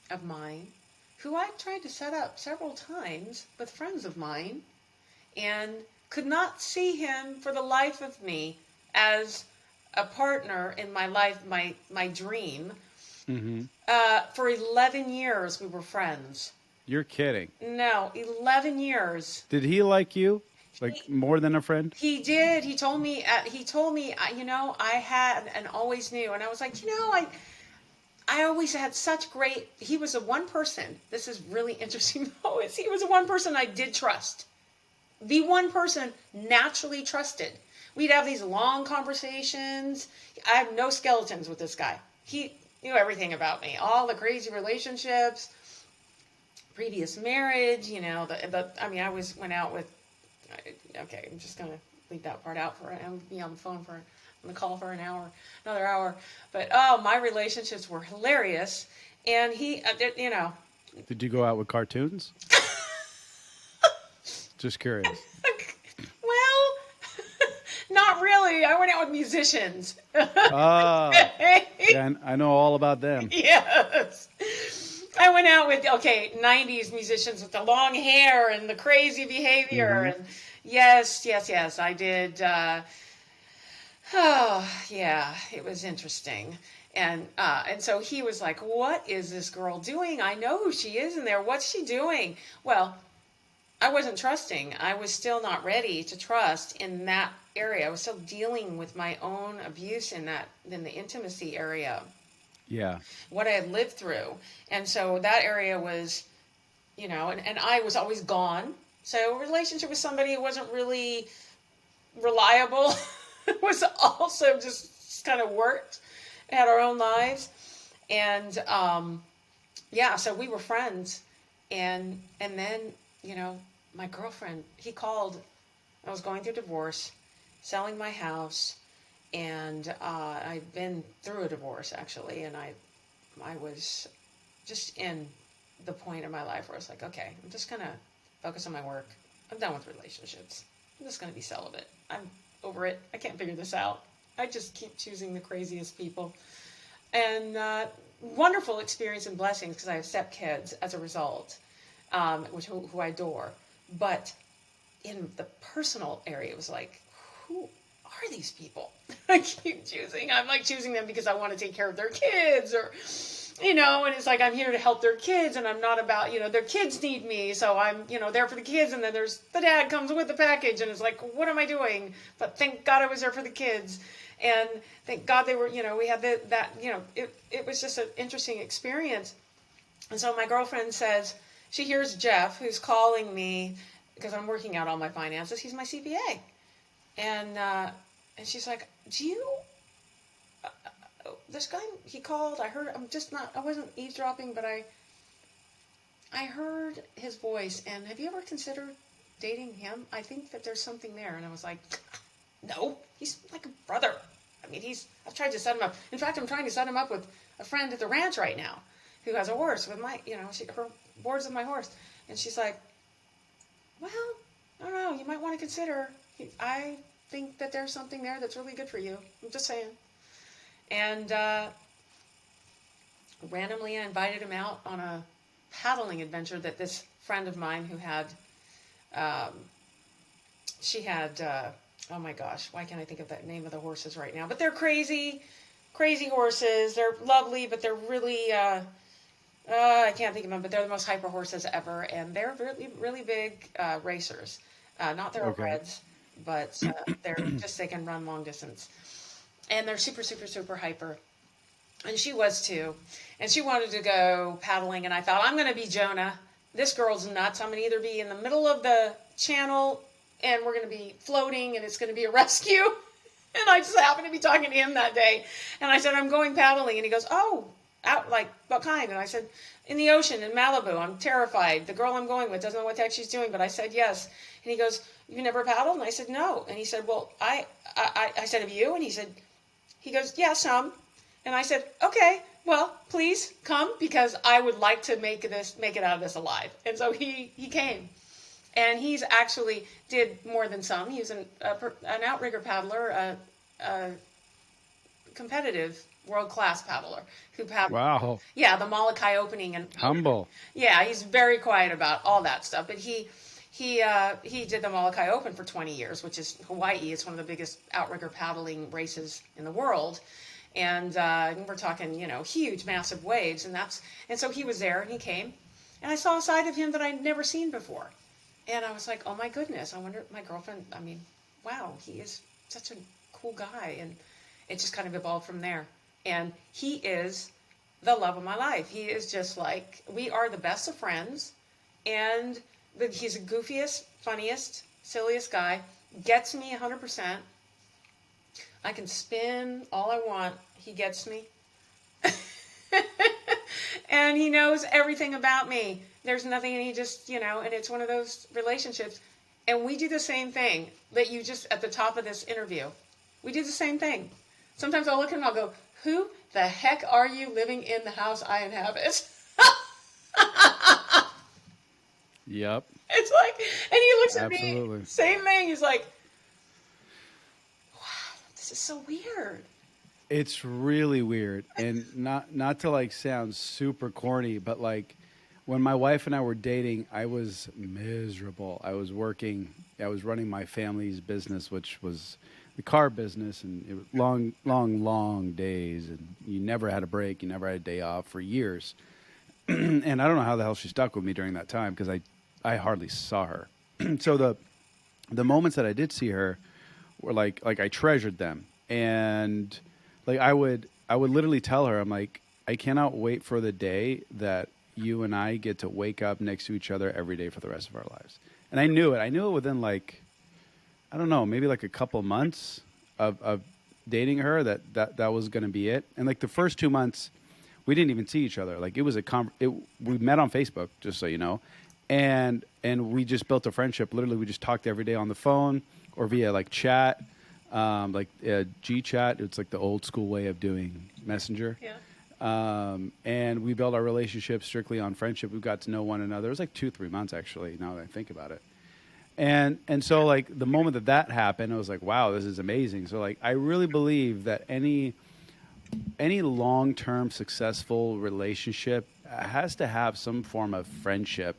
of mine who I tried to set up several times with friends of mine and could not see him for the life of me as a partner in my life, my dream. Mm-hmm. For 11 years, we were friends. You're kidding. No, 11 years. Did he like you? Like more than a friend? He did. He told me, I had and always knew. And I was like, I always had such great, he was the one person, this is really interesting though, is he was the one person I did trust. The one person naturally trusted. We'd have these long conversations. I have no skeletons with this guy. He knew everything about me, all the crazy relationships, previous marriage, I went out with, okay, I'm just going to leave that part out I'm be on the call for another hour. But, my relationships were hilarious. And he, Did you go out with cartoons? Just curious. well, not really. I went out with musicians. Ah, yeah, I know all about them. Yes. I went out with, 90s musicians with the long hair and the crazy behavior. Mm-hmm. And yes, I did. It was interesting. And so he was like, what is this girl doing? I know who she is in there. What's she doing? Well, I wasn't trusting. I was still not ready to trust in that area. I was still dealing with my own abuse in the intimacy area. Yeah. What I had lived through. And so that area was, and I was always gone. So a relationship with somebody who wasn't really reliable was also just kind of worked, had our own lives. And, so we were friends. And then, my girlfriend, he called, I was going through divorce, selling my house. And I'd been through a divorce, actually, and I was just in the point in my life where I was like, okay, I'm just going to focus on my work. I'm done with relationships. I'm just going to be celibate. I'm over it. I can't figure this out. I just keep choosing the craziest people. And wonderful experience and blessings because I have stepkids as a result, who I adore. But in the personal area, it was like, who are these people? I keep choosing. I'm like choosing them because I want to take care of their kids or, and it's like I'm here to help their kids and I'm not about, their kids need me. So I'm, there for the kids. And then there's the dad comes with the package and it's like, what am I doing? But thank God I was there for the kids. And thank God they were, we had it was just an interesting experience. And so my girlfriend says, she hears Jeff, who's calling me because I'm working out all my finances. He's my CPA. And she's like, do you, this guy, he called, I wasn't eavesdropping, but I heard his voice, and have you ever considered dating him? I think that there's something there. And I was like, no, he's like a brother. I mean, I've tried to set him up. In fact, I'm trying to set him up with a friend at the ranch right now who has a horse with her boards with my horse. And she's like, well, I don't know, you might want to consider, I think that there's something there that's really good for you. I'm just saying. And randomly I invited him out on a paddling adventure that this friend of mine who had, oh my gosh, why can't I think of the name of the horses right now? But they're crazy horses. They're lovely, but they're really, I can't think of them, but they're the most hyper horses ever. And they're really, really big racers. not thoroughbreds, but they're just, they can run long distance. And they're super, super, super hyper. And she was too. And she wanted to go paddling. And I thought, I'm going to be Jonah. This girl's nuts. I'm going to either be in the middle of the channel and we're going to be floating and it's going to be a rescue. And I just happened to be talking to him that day. And I said, I'm going paddling. And he goes, oh, out, like, what kind? And I said, in the ocean, in Malibu. I'm terrified. The girl I'm going with doesn't know what the heck she's doing, but I said yes. And he goes, you never paddled? And I said, no. And he said, well, I said, have you? And he goes, yeah, some. And I said, okay, well, please come because I would like to make it out of this alive. And so he came. And he's actually did more than some. He was an outrigger paddler, a competitive world-class paddler who paddled. Wow. Yeah, the Molokai opening and Humble. yeah, he's very quiet about all that stuff. But he did the Molokai Open for 20 years, which is Hawaii. It's one of the biggest outrigger paddling races in the world. And we're talking, huge, massive waves. And so he was there and he came. And I saw a side of him that I'd never seen before. And I was like, oh my goodness, I wonder, my girlfriend, wow, he is such a cool guy. And it just kind of evolved from there. And he is the love of my life. He is just like, we are the best of friends. And he's the goofiest, funniest, silliest guy. Gets me 100%. I can spin all I want. He gets me. And he knows everything about me. There's nothing, and he just, and it's one of those relationships. And we do the same thing that you just, at the top of this interview, we do the same thing. Sometimes I'll look at him and I'll go, who the heck are you living in the house I inhabit? Yep. It's like, and he looks at Absolutely. me, same thing. He's like, wow, this is so weird. It's really weird, and not to like sound super corny, but like when my wife and I were dating, I was miserable. I was running my family's business, which was the car business, and it was long days, and you never had a break, you never had a day off for years. And I don't know how the hell she stuck with me during that time because I hardly saw her. So the moments that I did see her were like I treasured them, and like I would literally tell her, I'm like, I cannot wait for the day that you and I get to wake up next to each other every day for the rest of our lives. And I knew it within like, I don't know, maybe like a couple months of dating her that was going to be it. And like the first 2 months, we didn't even see each other. Like it was we met on Facebook, just so you know. And we just built a friendship. Literally, we just talked every day on the phone or via like chat. G-Chat, it's like the old school way of doing Messenger. Yeah. And we built our relationship strictly on friendship. We got to know one another. It was like 2-3 months, actually, now that I think about it. And so, like, the moment that happened, I was like, wow, this is amazing. So, like, I really believe that any long-term successful relationship has to have some form of friendship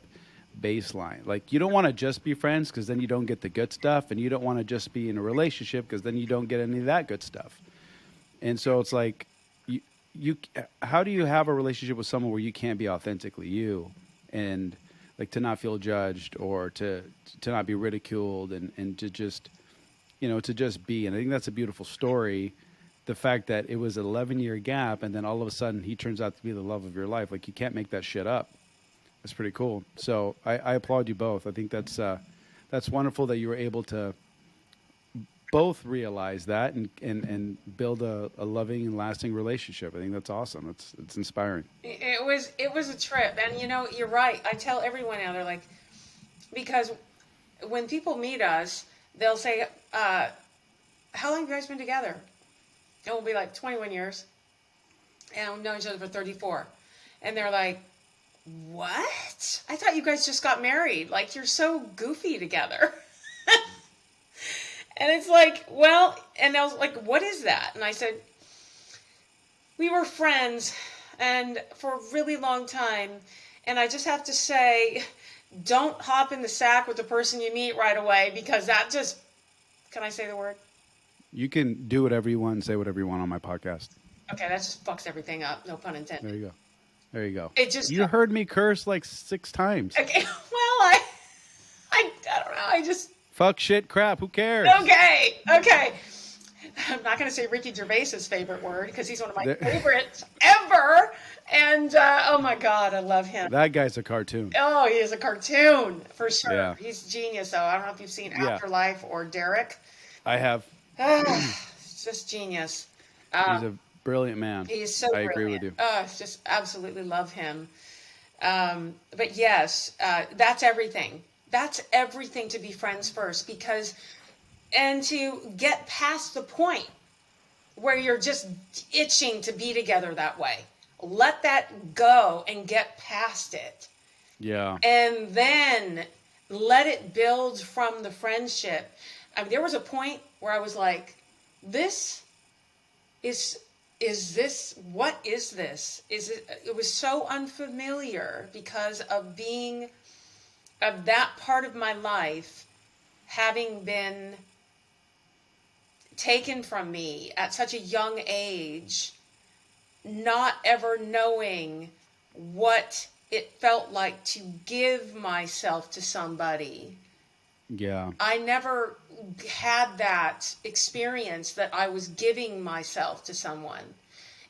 baseline. Like, you don't want to just be friends because then you don't get the good stuff, and you don't want to just be in a relationship because then you don't get any of that good stuff. And so it's like, you how do you have a relationship with someone where you can't be authentically you, and like to not feel judged or to not be ridiculed, and to just be. And I think that's a beautiful story. The fact that it was an 11-year gap, and then all of a sudden he turns out to be the love of your life. Like, you can't make that shit up. That's pretty cool. So I applaud you both. I think that's wonderful that you were able to both realize that and build a loving and lasting relationship. I think that's awesome. It's inspiring. It was a trip, and you're right. I tell everyone now, they're like, because when people meet us, they'll say, "How long have you guys been together?" And we'll be like 21 years, and we've known each other for 34, and they're like, what? I thought you guys just got married. Like, you're so goofy together. And it's like, well, and I was like, what is that? And I said, we were friends and for a really long time. And I just have to say, don't hop in the sack with the person you meet right away, because that just, can I say the word? You can do whatever you want and say whatever you want on my podcast. Okay, that just fucks everything up. No pun intended. There you go. It just, you heard me curse like 6 times. Okay, well, I don't know. I just, Fuck, shit, crap. Who cares? Okay. I'm not going to say Ricky Gervais's favorite word because he's one of my favorites ever. And oh my God, I love him. That guy's a cartoon. Oh, he is a cartoon for sure. Yeah. He's genius, though. I don't know if you've seen Yeah. Afterlife or Derek. I have. It's just genius. He's a brilliant man. He's so I brilliant. agree with you. Just absolutely love him. But yes, that's everything. That's everything to be friends first and to get past the point where you're just itching to be together that way. Let that go and get past it. Yeah. And then let it build from the friendship. I mean, there was a point where I was like, this is this, what is this? It was so unfamiliar because of that part of my life having been taken from me at such a young age, not ever knowing what it felt like to give myself to somebody. Yeah. I never had that experience that I was giving myself to someone.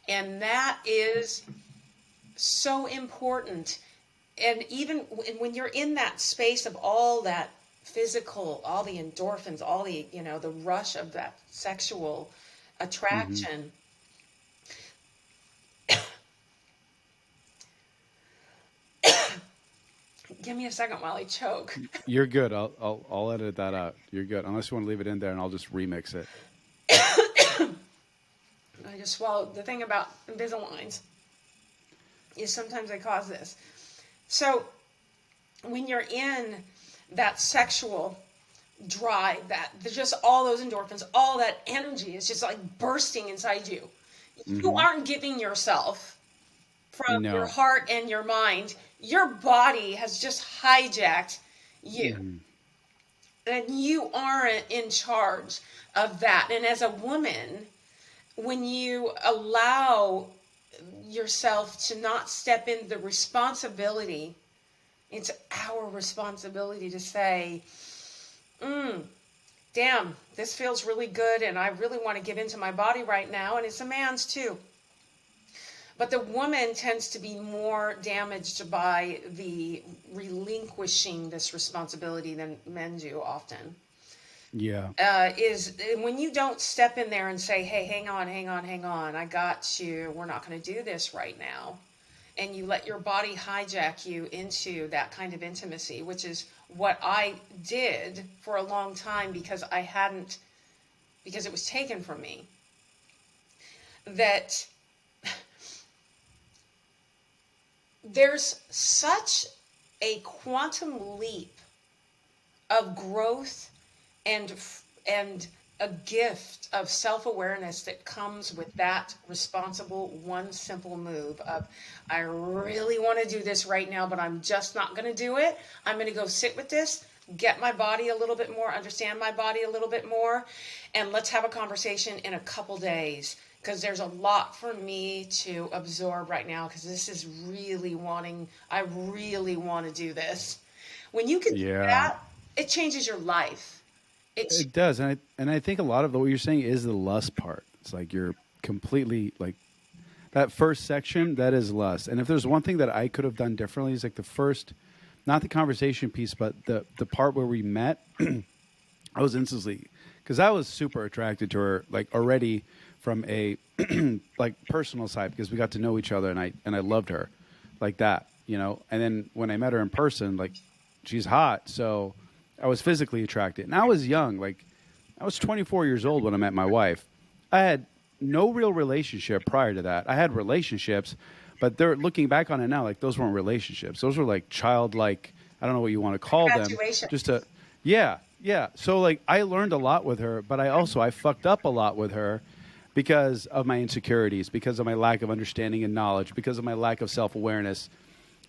And that is so important. And even when you're in that space of all that physical, all the endorphins, all the, the rush of that sexual attraction, give me a second while I choke. You're good. I'll edit that out. You're good. Unless you want to leave it in there, and I'll just remix it. I just swallowed. The thing about Invisaligns is sometimes they cause this. So when you're in that sexual drive, there's just all those endorphins, all that energy is just like bursting inside you. You aren't giving yourself from your heart and your mind. Your body has just hijacked you. And you aren't in charge of that. And as a woman, when you allow yourself to not step in the responsibility, it's our responsibility to say, damn, this feels really good and I really want to give into my body right now. And it's a man's too. But the woman tends to be more damaged by the relinquishing this responsibility than men do often. Yeah. Is when you don't step in there and say, hey, hang on, I got you. We're not going to do this right now. And you let your body hijack you into that kind of intimacy, which is what I did for a long time because it was taken from me. That there's such a quantum leap of growth and a gift of self-awareness that comes with that responsible one simple move of, I really want to do this right now, but I'm just not going to do it. I'm going to go sit with this, get my body a little bit more, understand my body a little bit more, and let's have a conversation in a couple days. Because there's a lot for me to absorb right now because this is I really want to do this. When you can do that, it changes your life. It does. And I think a lot of what you're saying is the lust part. It's like you're completely like that first section, that is lust. And if there's one thing that I could have done differently is like the first, not the conversation piece, but the part where we met, I was instantly, because I was super attracted to her like already from a like personal side because we got to know each other and I loved her like that, and then when I met her in person, like she's hot, so I was physically attracted. And I was young, like I was 24 years old when I met my wife. I had no real relationship prior to that. I had relationships, but they're looking back on it now, like those weren't relationships. Those were like childlike, I don't know what you want to call them. Just yeah. So like I learned a lot with her, but I fucked up a lot with her because of my insecurities, because of my lack of understanding and knowledge, because of my lack of self-awareness.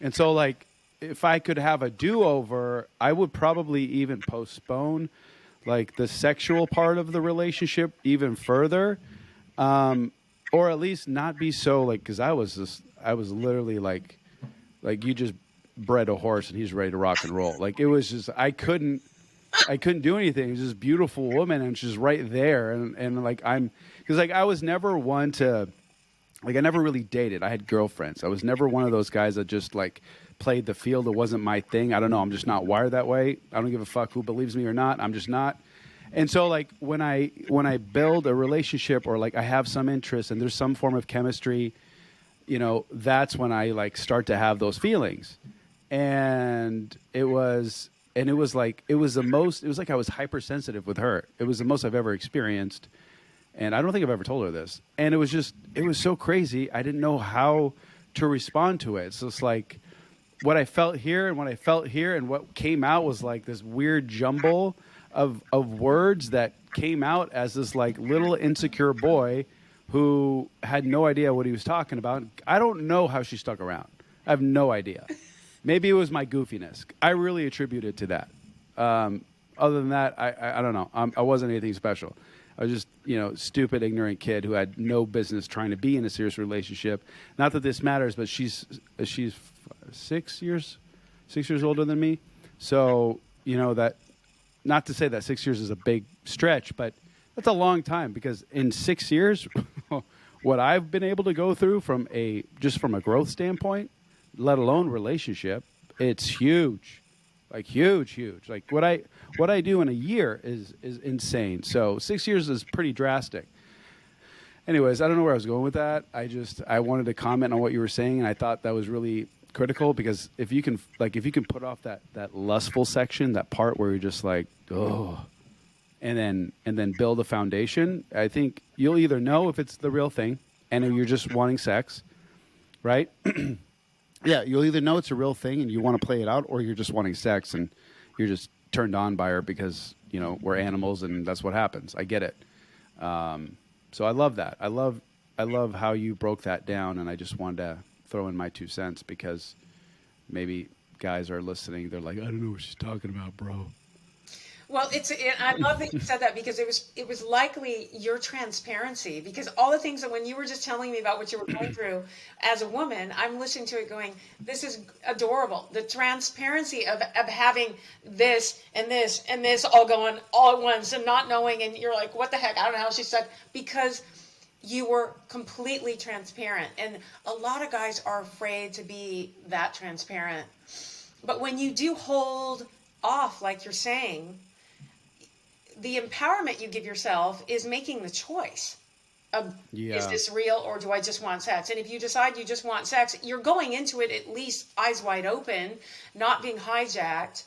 And so, like, if I could have a do-over, I would probably even postpone, like, the sexual part of the relationship even further, or at least not be so, like, because I was literally, like you just bred a horse and he's ready to rock and roll. Like, it was just, I couldn't I couldn't do anything. It was this beautiful woman, and she's right there, and like because like I was never one to, like I never really dated. I had girlfriends. I was never one of those guys that just like played the field. It wasn't my thing. I don't know. I'm just not wired that way. I don't give a fuck who believes me or not. I'm just not. And so like when I build a relationship or like I have some interest and there's some form of chemistry, that's when I like start to have those feelings. And it was like I was hypersensitive with her. It was the most I've ever experienced. And I don't think I've ever told her this. And it was so crazy. I didn't know how to respond to it. So it's like what I felt here and what I felt here and what came out was like this weird jumble of words that came out as this like little insecure boy who had no idea what he was talking about. I don't know how she stuck around. I have no idea. Maybe it was my goofiness. I really attribute it to that. Other than that, I don't know. I wasn't anything special. I was just, stupid, ignorant kid who had no business trying to be in a serious relationship. Not that this matters, but she's 6 years older than me. So, that, not to say that 6 years is a big stretch, but that's a long time because in 6 years, what I've been able to go through from a growth standpoint, let alone relationship, it's huge. Like huge. Like what I do in a year is insane. So 6 years is pretty drastic. Anyways, I don't know where I was going with that. I wanted to comment on what you were saying, and I thought that was really critical because if you can put off that lustful section, that part where you're just like, oh, and then build a foundation, I think you'll either know if it's the real thing and you're just wanting sex, right? Yeah, you'll either know it's a real thing and you want to play it out, or you're just wanting sex and you're just turned on by her because, we're animals and that's what happens. I get it. So I love that. I love how you broke that down, and I just wanted to throw in my 2 cents because maybe guys are listening. They're like, I don't know what she's talking about, bro. Well, I love that you said that because it was likely your transparency, because all the things that when you were just telling me about what you were going through as a woman, I'm listening to it going, this is adorable. The transparency of having this and this and this all going all at once and not knowing, and you're like, what the heck? I don't know how she said, because you were completely transparent. And a lot of guys are afraid to be that transparent. But when you do hold off, like you're saying, the empowerment you give yourself is making the choice of, is this real or do I just want sex? And if you decide you just want sex, you're going into it at least eyes wide open, not being hijacked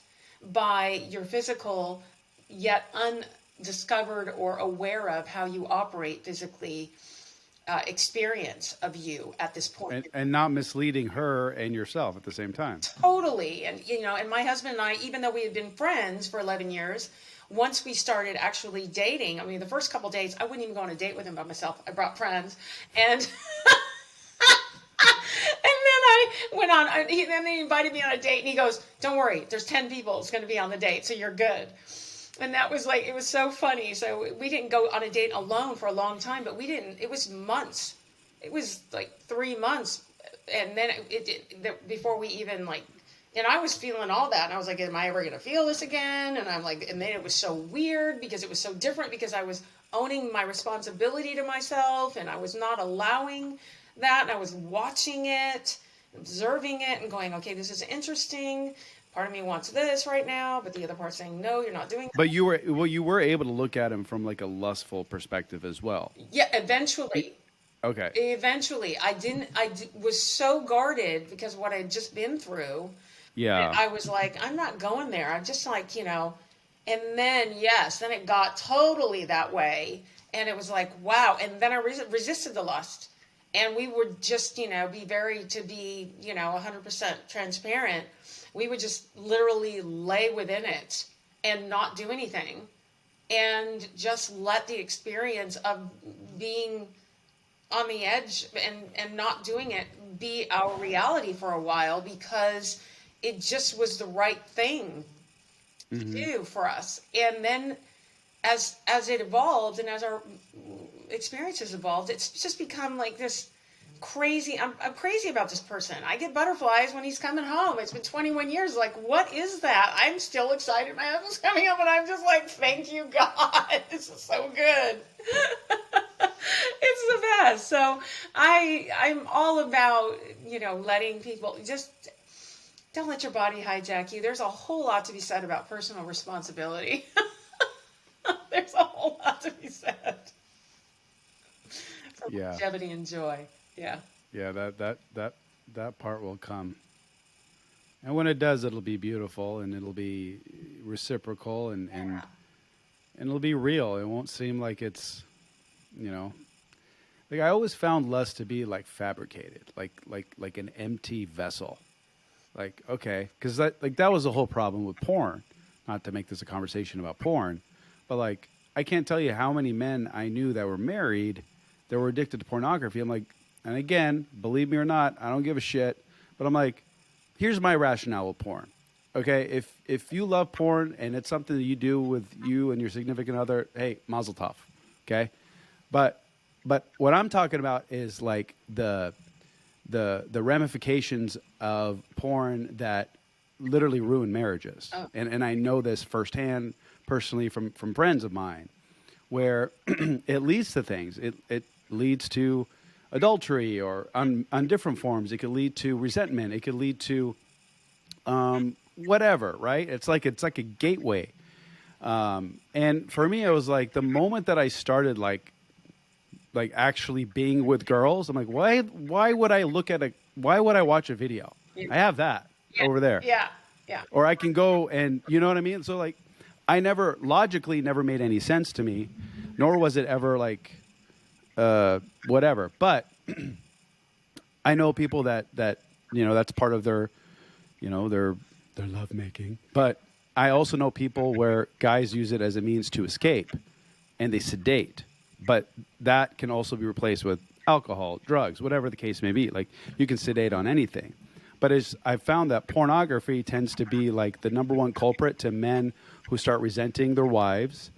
by your physical yet undiscovered or aware of how you operate physically experience of you at this point. And not misleading her and yourself at the same time. Totally. And, and my husband and I, even though we had been friends for 11 years, once we started actually dating, I mean, the first couple days, I wouldn't even go on a date with him by myself. I brought friends. And and then I went on, then he invited me on a date, and he goes, don't worry, there's 10 people that's going to be on the date, so you're good. And that was like, it was so funny. So we didn't go on a date alone for a long time, but it was months. It was like 3 months. And then before we even like, and I was feeling all that. And I was like, am I ever going to feel this again? And I'm like, and then it was so weird because it was so different because I was owning my responsibility to myself and I was not allowing that. And I was watching it, observing it and going, okay, this is interesting. Part of me wants this right now, but the other part's saying, no, you're not doing that. But you were able to look at him from like a lustful perspective as well. Yeah, eventually. Okay. Eventually. I was so guarded because of what I had just been through. Yeah. I was like, I'm not going there. I'm just like, and then, then it got totally that way. And it was like, wow. And then I resisted the lust. And we would just, be 100% transparent. We would just literally lay within it and not do anything. And just let the experience of being on the edge and not doing it be our reality for a while, because it just was the right thing to do for us. And then as it evolved and as our experiences evolved, it's just become like this crazy. I'm crazy about this person. I get butterflies when he's coming home. It's been 21 years. Like, what is that? I'm still excited. My husband's coming home, and I'm just like, thank you, God. This is so good. It's the best. So I'm all about, letting people just don't let your body hijack you. There's a whole lot to be said about personal responsibility. There's a whole lot to be said for Yeah. longevity and joy. Yeah. Yeah, that part will come. And when it does, it'll be beautiful and it'll be reciprocal and it'll be real. It won't seem like it's, like I always found lust to be like fabricated, like an empty vessel. Like, okay, because that was the whole problem with porn. Not to make this a conversation about porn, but like I can't tell you how many men I knew that were married that were addicted to pornography. I'm like, and again, believe me or not, I don't give a shit. But I'm like, here's my rationale with porn. Okay, if you love porn and it's something that you do with you and your significant other, hey, mazel tov. Okay, but what I'm talking about is like the ramifications of porn that literally ruin marriages. Oh. And I know this firsthand, personally, from friends of mine, where it leads to things. It leads to adultery or on different forms. It could lead to resentment. It could lead to whatever, right? It's like a gateway. And for me, it was like the moment that I started like actually being with girls, I'm like, why would I why would I watch a video? Yeah. I have that over there. Yeah. Or I can go and, you know what I mean? So like, I logically never made any sense to me, nor was it ever like, whatever. But I know people that, that's part of their, their lovemaking. But I also know people where guys use it as a means to escape and they sedate. But that can also be replaced with alcohol, drugs, whatever the case may be. Like you can sedate on anything. But I've found that pornography tends to be like the number one culprit to men who start resenting their wives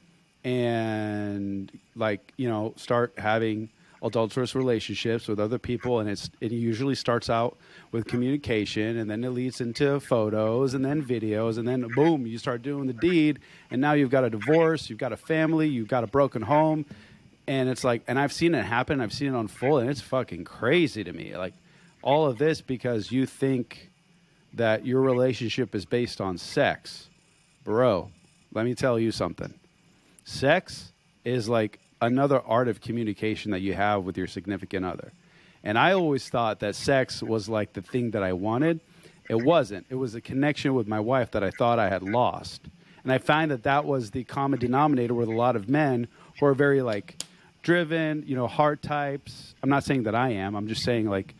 and like, start having adulterous relationships with other people. And it usually starts out with communication and then it leads into photos and then videos and then boom, you start doing the deed. And now you've got a divorce, you've got a family, you've got a broken home. And it's like, and I've seen it happen. I've seen it unfold and it's fucking crazy to me. Like all of this because you think that your relationship is based on sex. Bro, let me tell you something. Sex is like another art of communication that you have with your significant other. And I always thought that sex was like the thing that I wanted. It wasn't. It was a connection with my wife that I thought I had lost. And I find that was the common denominator with a lot of men who are very like driven, heart types. I'm not saying that I am. I'm just saying like,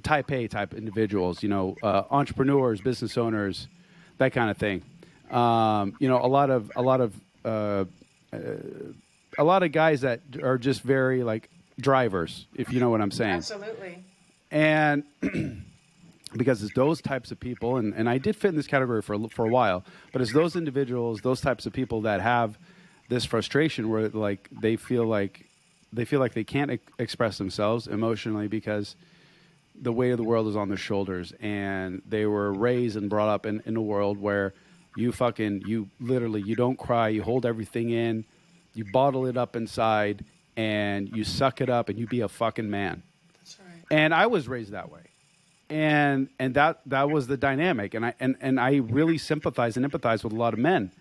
type A type individuals, entrepreneurs, business owners, that kind of thing. A lot of guys that are just very like drivers, if you know what I'm saying. Absolutely. And because it's those types of people, and I did fit in this category for a while, but it's those individuals, those types of people that have this frustration where like they feel like they can't express themselves emotionally because the weight of the world is on their shoulders, and they were raised and brought up in a world where you literally, you don't cry, you hold everything in, you bottle it up inside, and you suck it up, and you be a fucking man. That's right. And I was raised that way, and that was the dynamic, and I really sympathize and empathize with a lot of men.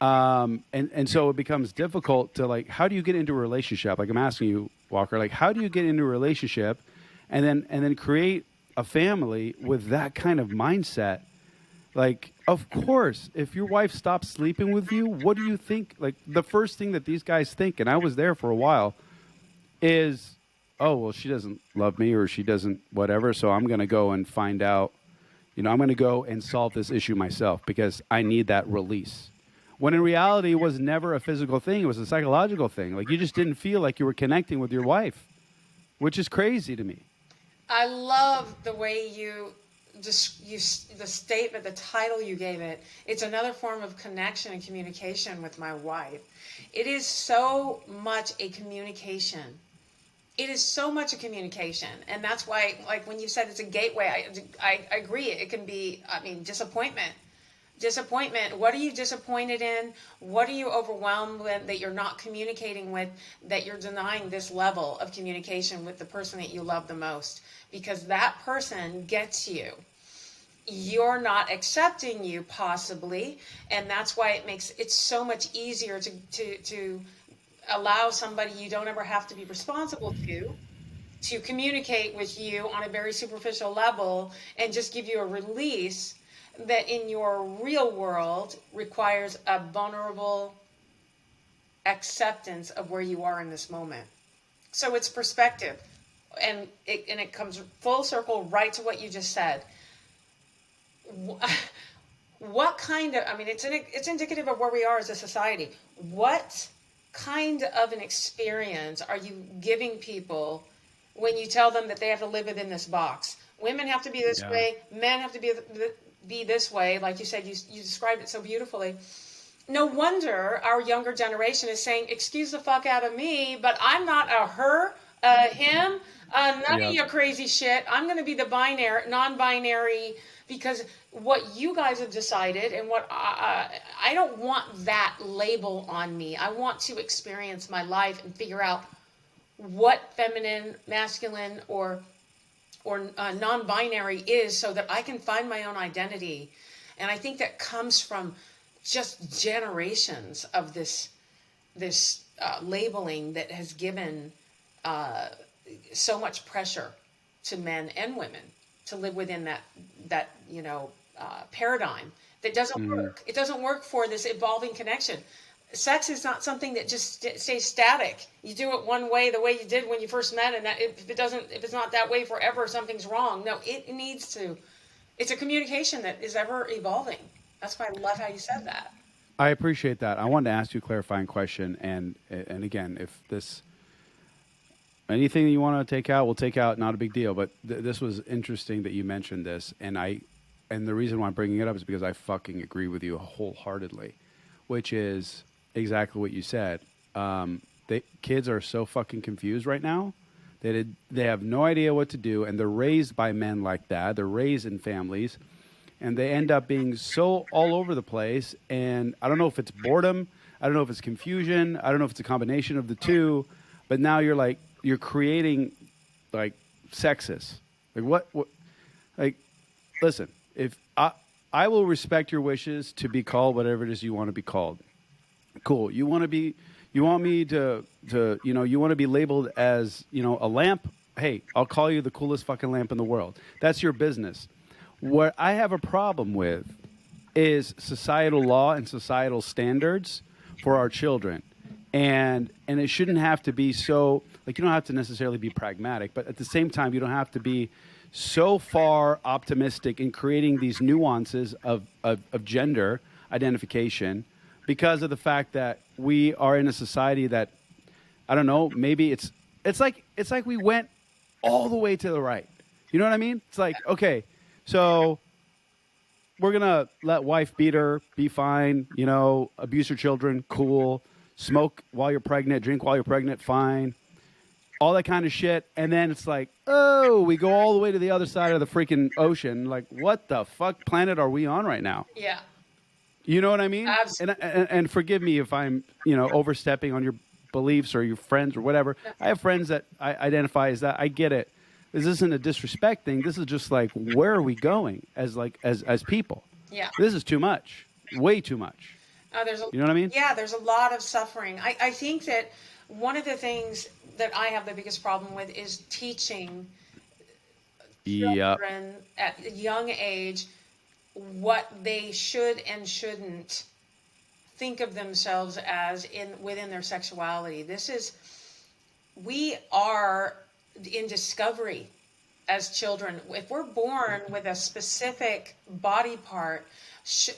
And so it becomes difficult to like, how do you get into a relationship? Like I'm asking you, Walker, like how do you get into a relationship and then create a family with that kind of mindset? Like, of course, if your wife stops sleeping with you, what do you think? Like the first thing that these guys think, and I was there for a while, is, oh, well, she doesn't love me or she doesn't whatever. So I'm going to go and find out, I'm going to go and solve this issue myself because I need that release. When in reality, it was never a physical thing. It was a psychological thing. Like you just didn't feel like you were connecting with your wife, which is crazy to me. I love the way the statement, the title you gave it. It's another form of connection and communication with my wife. It is so much a communication. it is so much a communication, and that's why, like when you said it's a gateway, I agree. It can be, I mean, disappointment. What are you disappointed in? What are you overwhelmed with that you're not communicating with, that you're denying this level of communication with the person that you love the most? Because that person gets you. You're not accepting you, possibly, and that's why it makes it so much easier to allow somebody you don't ever have to be responsible to communicate with you on a very superficial level and just give you a release that in your real world requires a vulnerable acceptance of where you are in this moment. So it's perspective, and it comes full circle right to what you just said. What kind of, I mean, it's indicative of where we are as a society. What kind of an experience are you giving people when you tell them that they have to live within this box? Women have to be this Yeah. way, men have to be this way. Like you said, you described it so beautifully. No wonder our younger generation is saying, excuse the fuck out of me, but I'm not a her, a him, none of Yep. your crazy shit. I'm going to be the non-binary, because what you guys have decided and what I don't want that label on me. I want to experience my life and figure out what feminine, masculine, or non-binary is, so that I can find my own identity. And I think that comes from just generations of this labeling that has given so much pressure to men and women to live within that paradigm that doesn't work. It doesn't work for this evolving connection. Sex is not something that just stays static. You do it one way, the way you did when you first met, and that if it's not that way forever, something's wrong. No, it needs to. It's a communication that is ever evolving. That's why I love how you said that. I appreciate that. I wanted to ask you a clarifying question, and again, if this anything you want to take out, we'll take out. Not a big deal. But this was interesting that you mentioned this, and the reason why I'm bringing it up is because I fucking agree with you wholeheartedly, which is exactly what you said. Kids are so fucking confused right now. They have no idea what to do, and they're raised by men like that. They're raised in families, and they end up being so all over the place. And I don't know if it's boredom. I don't know if it's confusion. I don't know if it's a combination of the two. But now you're creating like sexist. Like what like listen, if I will respect your wishes to be called whatever it is you want to be called. Cool. You want me to you want to be labeled as, a lamp? Hey, I'll call you the coolest fucking lamp in the world. That's your business. What I have a problem with is societal law and societal standards for our children. And it shouldn't have to be so, like, you don't have to necessarily be pragmatic, but at the same time, you don't have to be so far optimistic in creating these nuances of gender identification, because of the fact that we are in a society that, I don't know, maybe it's like we went all the way to the right. You know what I mean? It's like, okay, so we're going to let wife beat her, be fine, abuse your children, cool, smoke while you're pregnant, drink while you're pregnant, fine, all that kind of shit. And then it's like, oh, we go all the way to the other side of the freaking ocean. Like, what the fuck planet are we on right now? Yeah. You know what I mean? Absolutely. And forgive me if I'm, overstepping on your beliefs or your friends or whatever. I have friends that I identify as that. I get it. This isn't a disrespect thing. This is just like, where are we going as people? Yeah. This is too much. Way too much. You know what I mean? Yeah, there's a lot of suffering. I think that one of the things that I have the biggest problem with is teaching children at a young age what they should and shouldn't think of themselves as within their sexuality. We are in discovery as children. If we're born with a specific body part,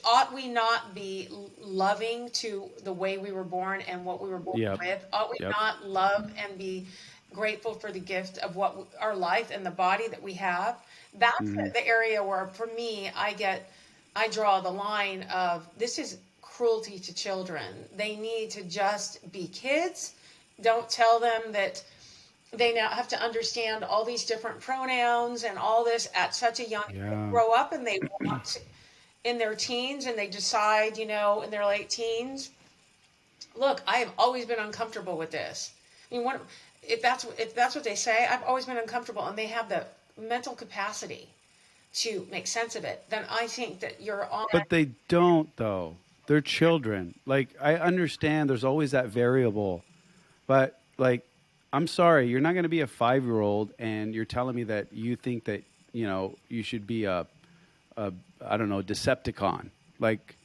ought we not be loving to the way we were born and what we were born with? Ought we not love and be grateful for the gift of our life and the body that we have? That's the area where, for me, I draw the line of, this is cruelty to children. They need to just be kids. Don't tell them that they now have to understand all these different pronouns and all this at such a young Yeah. grow up, and they want in their teens, and they decide, in their late teens, look, I have always been uncomfortable with this. I mean, if that's what they say, I've always been uncomfortable, and they have the mental capacity to make sense of it, then I think that you're on. But they don't, though. They're children. Like, I understand there's always that variable, but like, I'm sorry, you're not going to be a 5-year-old and you're telling me that you think that, you should be I don't know, Decepticon. Like,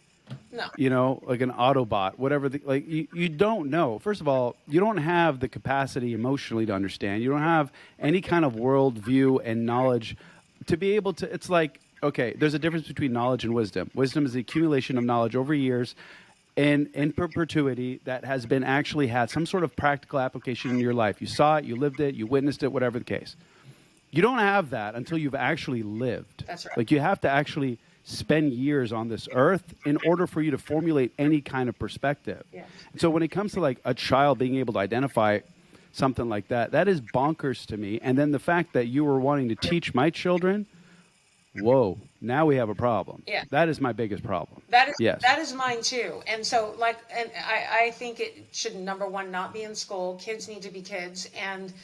No. Like an Autobot, whatever. You don't know. First of all, you don't have the capacity emotionally to understand. You don't have any kind of worldview and knowledge to be able to. It's like, okay, there's a difference between knowledge and wisdom. Wisdom is the accumulation of knowledge over years and in perpetuity that has been actually had some sort of practical application in your life. You saw it, you lived it, you witnessed it, whatever the case. You don't have that until you've actually lived. That's right. Like, you have to actually spend years on this earth in order for you to formulate any kind of perspective. Yeah. So when it comes to like a child being able to identify something like that, that is bonkers to me. And then the fact that you were wanting to teach my children, whoa, now we have a problem. Yeah. That is my biggest problem. That is mine too. And so I think it should, number one, not be in school. Kids need to be kids, and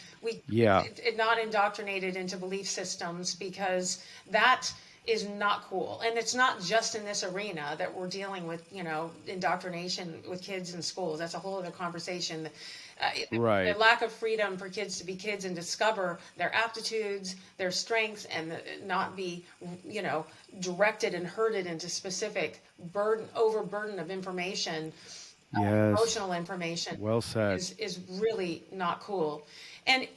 not indoctrinated into belief systems, because that is not cool. And it's not just in this arena that we're dealing with, indoctrination with kids in schools. That's a whole other conversation. Right. The lack of freedom for kids to be kids and discover their aptitudes, their strengths, and not be, directed and herded into specific overburden of information, Yes. emotional information. Well said. Is really not cool. And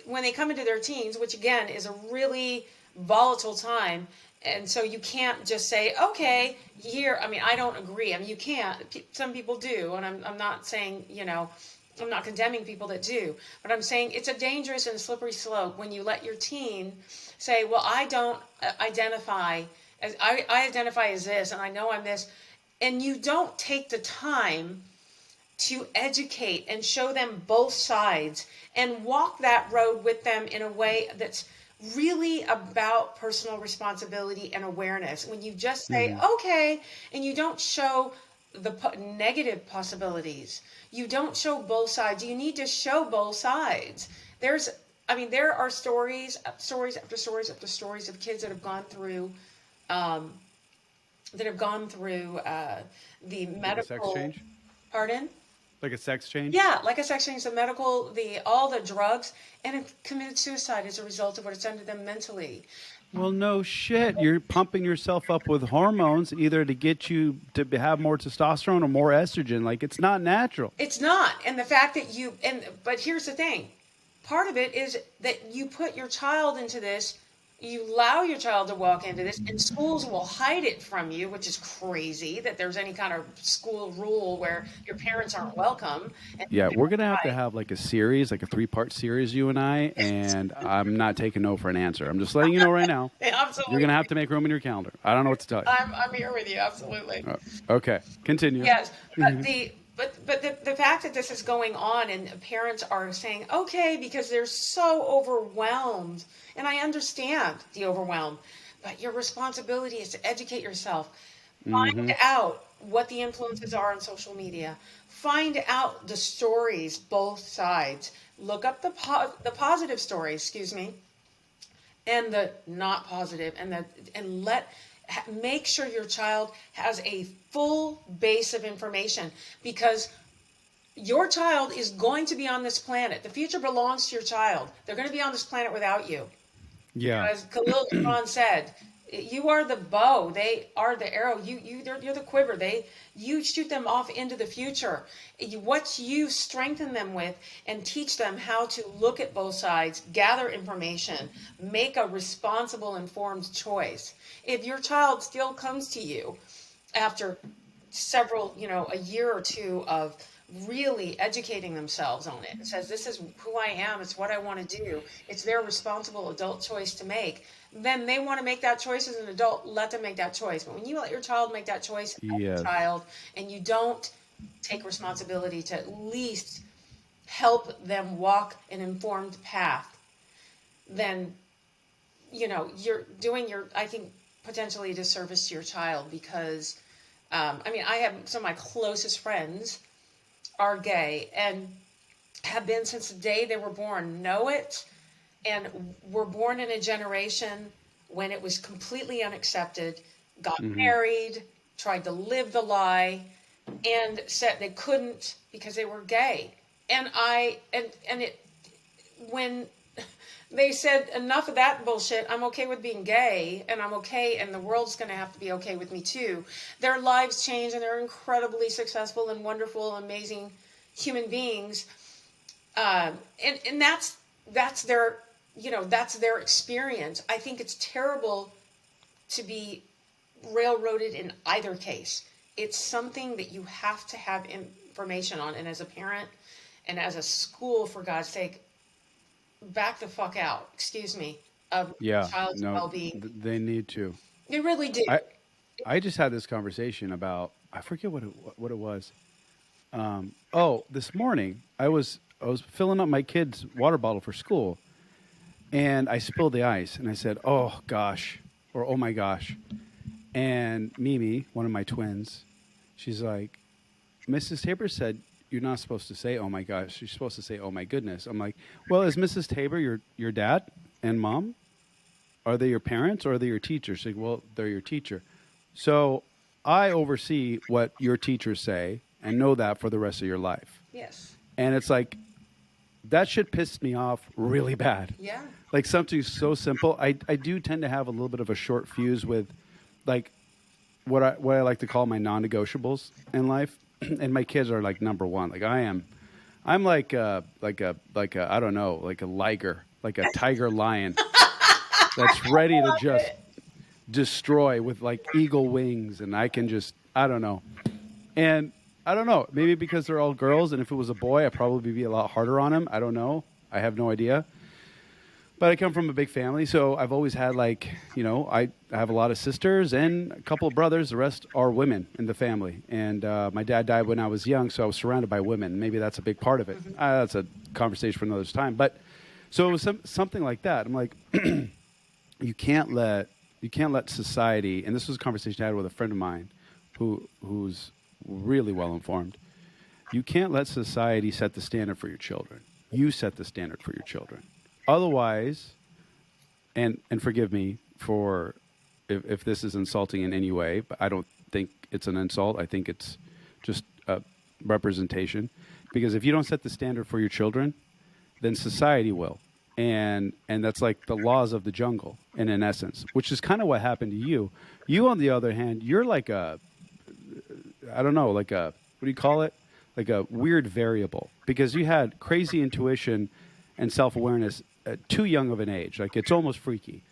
when they come into their teens, which again is a really volatile time, and so you can't just say, okay, here. I mean, I don't agree. I mean, you can't. Some people do, and I'm not saying, I'm not condemning people that do, but I'm saying it's a dangerous and slippery slope when you let your teen say, well, I don't identify as I identify as this, and I know I'm this, and you don't take the time to educate and show them both sides and walk that road with them in a way that's really about personal responsibility and awareness. When you just say, okay, and you don't show the negative possibilities, you don't show both sides. You need to show both sides. There are stories after stories after stories of kids that have gone through, the medical. Sex change? Pardon? Like a sex change? Yeah, like a sex change, the medical, all the drugs, and have committed suicide as a result of what it's done to them mentally. Well, no shit. You're pumping yourself up with hormones either to get you to have more testosterone or more estrogen. Like, it's not natural. It's not. And the fact that but here's the thing. Part of it is that you put your child into this, you allow your child to walk into this, and schools will hide it from you, which is crazy that there's any kind of school rule where your parents aren't welcome. Yeah, we're going to have like a series, like a 3-part series, you and I, and I'm not taking no for an answer. I'm just letting you know right now. Absolutely. You're going to have to make room in your calendar. I don't know what to tell you. I'm here with you, absolutely. Okay, continue. Yes, but the fact that this is going on and parents are saying, okay, because they're so overwhelmed, and I understand the overwhelm, but your responsibility is to educate yourself. Find out what the influences are on social media. Find out the stories, both sides. Look up the positive stories, and the not positive, and make sure your child has a full base of information, because your child is going to be on this planet. The future belongs to your child. They're going to be on this planet without you. Yeah. As Khalil Gibran said, you are the bow, they are the arrow. You're the quiver. You shoot them off into the future. What you strengthen them with and teach them how to look at both sides, gather information, make a responsible, informed choice. If your child still comes to you after several, a year or two of really educating themselves on it, says, this is who I am, it's what I want to do, it's their responsible adult choice to make, then they want to make that choice as an adult, let them make that choice. But when you let your child make that choice as a child, and you don't take responsibility to at least help them walk an informed path, then, you're doing I think, potentially a disservice to your child because, I have some of my closest friends are gay and have been since the day they were born, know it, and were born in a generation when it was completely unaccepted, got married, tried to live the lie, and said they couldn't because they were gay. And when they said enough of that bullshit, I'm okay with being gay, and I'm okay, and the world's going to have to be okay with me too. Their lives change, and they're incredibly successful and wonderful, amazing human beings. And that's their that's their experience. I think it's terrible to be railroaded in either case. It's something that you have to have information on, and as a parent and as a school, for God's sake, back the fuck out, excuse me, of Yeah, child's no, well-being. they need to. They really do. I just had this conversation about, I forget what it was. This morning I was filling up my kid's water bottle for school, and I spilled the ice, and I said, "Oh gosh," or "Oh my gosh," and Mimi, one of my twins, she's like, "Mrs. Tabor said you're not supposed to say 'Oh my gosh.' You're supposed to say 'Oh my goodness.'" I'm like, "Well, is Mrs. Tabor your dad and mom? Are they your parents or are they your teachers?" She's like, "Well, they're your teacher." So I oversee what your teachers say and know that for the rest of your life. Yes. And it's like, that shit pissed me off really bad. Yeah. Like something so simple. I do tend to have a little bit of a short fuse with like what I like to call my non-negotiables in life. And my kids are like number one. Like I'm like a I don't know, like a liger, like a tiger lion that's ready to just destroy with like eagle wings, and I can just, I don't know. And I don't know, maybe because they're all girls, and if it was a boy, I'd probably be a lot harder on him. I don't know. I have no idea. But I come from a big family, so I've always had like, I have a lot of sisters and a couple of brothers. The rest are women in the family. And my dad died when I was young, so I was surrounded by women. Maybe that's a big part of it. That's a conversation for another time. But so it was something like that. I'm like, you can't let society, and this was a conversation I had with a friend of mine who's really well informed. You can't let society set the standard for your children. You set the standard for your children. Otherwise, and forgive me for if this is insulting in any way, but I don't think it's an insult. I think it's just a representation. Because if you don't set the standard for your children, then society will. And that's like the laws of the jungle, in an essence, which is kind of what happened to you. You, on the other hand, you're like I don't know, like what do you call it? Like a weird variable, because you had crazy intuition and self-awareness at too young of an age. Like it's almost freaky.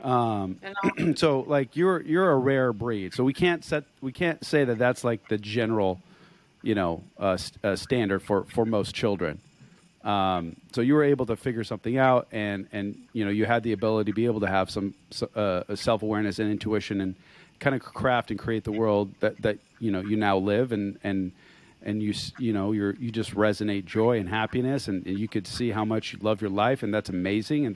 So like you're a rare breed. So we can't say that that's like the general, standard for most children. So you were able to figure something out, and you had the ability to be able to have some self-awareness and intuition, and kind of craft and create the world that you now live, and you just resonate joy and happiness, and you could see how much you love your life, and that's amazing, and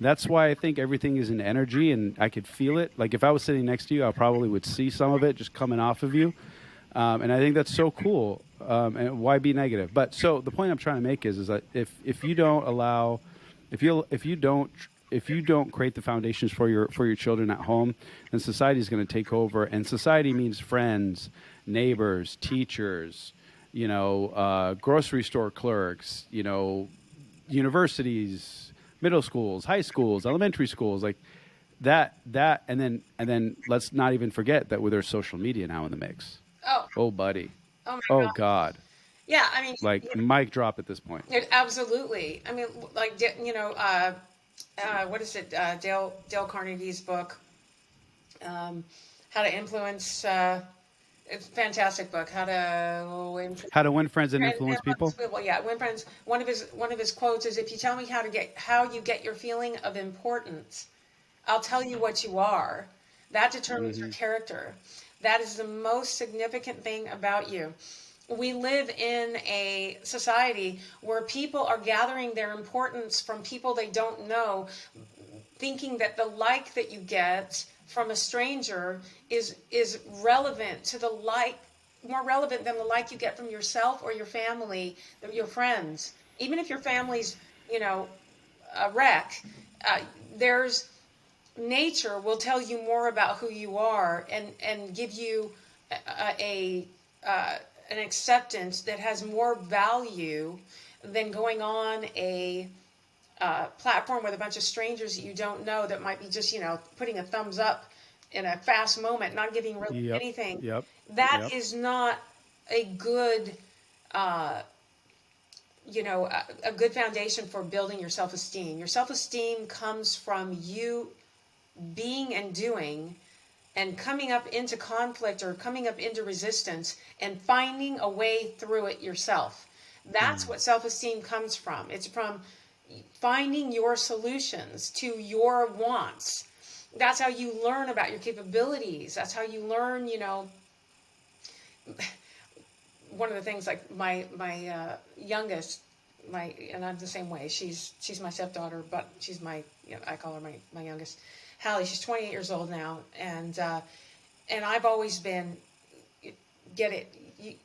that's why I think everything is in energy, and I could feel it. Like if I was sitting next to you, I probably would see some of it just coming off of you, and I think that's so cool. And why be negative? But so the point I'm trying to make is that if you don't allow, if you don't create the foundations for your children at home, then society is going to take over. And society means friends, neighbors, teachers, grocery store clerks, universities, middle schools, high schools, elementary schools, like that, and then let's not even forget that there's social media now in the mix. Oh, buddy. Oh my Oh God. God. Yeah, I mean, Like mic drop at this point. absolutely. I mean, like what is it? Dale Carnegie's book, How to Influence. It's a fantastic book. How to Win friends and influence people. Well, yeah, win friends. One of his quotes is, "If you tell me how you get your feeling of importance, I'll tell you what you are. That determines your character. That is the most significant thing about you. we live in a society where people are gathering their importance from people they don't know, thinking that the like that you get from a stranger is relevant to the like, more relevant than the like you get from yourself or your family, your friends. Even if your family's, a wreck, there's nature will tell you more about who you are and give you a an acceptance that has more value than going on a platform with a bunch of strangers that you don't know that might be just putting a thumbs up in a fast moment, not giving really Yep. anything. Yep. That Yep. is not a good a good foundation for building your self-esteem. Your self-esteem comes from you being and doing and coming up into conflict or coming up into resistance and finding a way through it yourself. That's what self-esteem comes from. It's from finding your solutions to your wants. That's how you learn about your capabilities. That's how you learn, one of the things, like my youngest, and I'm the same way. She's my stepdaughter, but she's I call her my youngest. Hallie, she's 28 years old now, and I've always been, get it.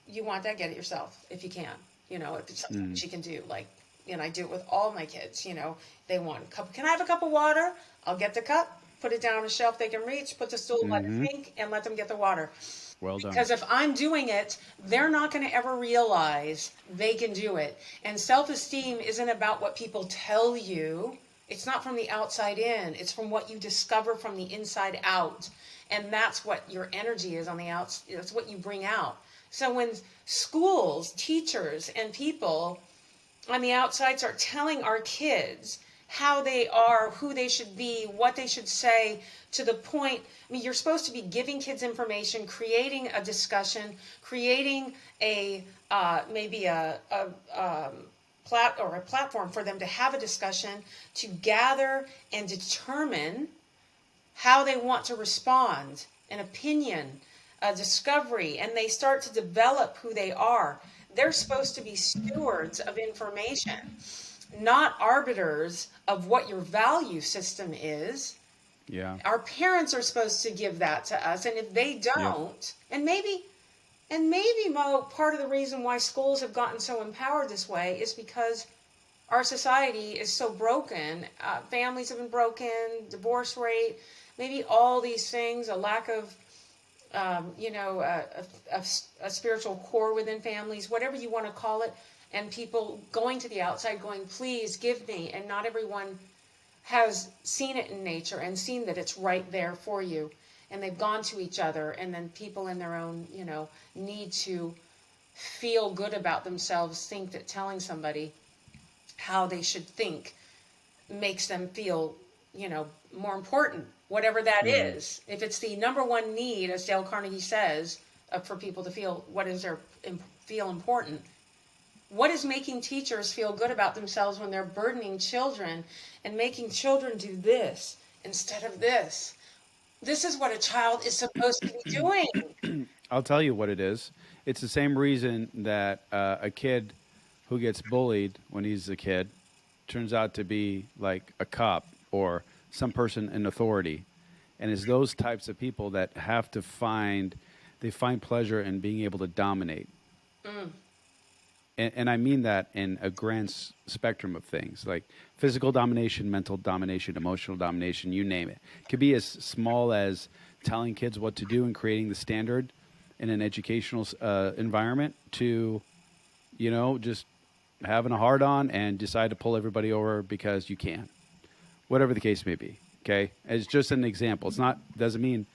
You want that, get it yourself if you can. If it's something she can do, like, I do it with all my kids. They want a cup. Can I have a cup of water? I'll get the cup, put it down on a shelf they can reach, put the stool by the sink, and let them get the water. Well done. Because if I'm doing it, they're not going to ever realize they can do it. And self-esteem isn't about what people tell you. It's not from the outside in. It's from what you discover from the inside out. And that's what your energy is on the outside. That's what you bring out. So when schools, teachers, and people on the outside start telling our kids how they are, who they should be, what they should say, to the point, you're supposed to be giving kids information, creating a discussion, creating maybe a platform for them to have a discussion, to gather and determine how they want to respond, an opinion, a discovery, and they start to develop who they are. They're supposed to be stewards of information, not arbiters of what your value system is. Yeah. Our parents are supposed to give that to us, and if they don't, and maybe Mo, part of the reason why schools have gotten so empowered this way is because our society is so broken. Families have been broken, divorce rate, maybe all these things, a lack of a spiritual core within families, whatever you want to call it, and people going to the outside going, please give me, and not everyone has seen it in nature and seen that it's right there for you, and they've gone to each other, and then people in their own need to feel good about themselves think that telling somebody how they should think makes them feel more important, whatever that is. If it's the number one need, as Dale Carnegie says, for people to feel, what is their feel important, what is making teachers feel good about themselves when they're burdening children and making children do this instead of this? This is what a child is supposed to be doing. I'll tell you what it is. It's the same reason that a kid who gets bullied when he's a kid turns out to be like a cop or some person in authority. And it's those types of people that have to find pleasure in being able to dominate. And I mean that in a grand spectrum of things, like physical domination, mental domination, emotional domination, you name it. It could be as small as telling kids what to do and creating the standard in an educational environment to, just having a hard on and decide to pull everybody over because you can. Whatever the case may be, okay? It's just an example. Doesn't mean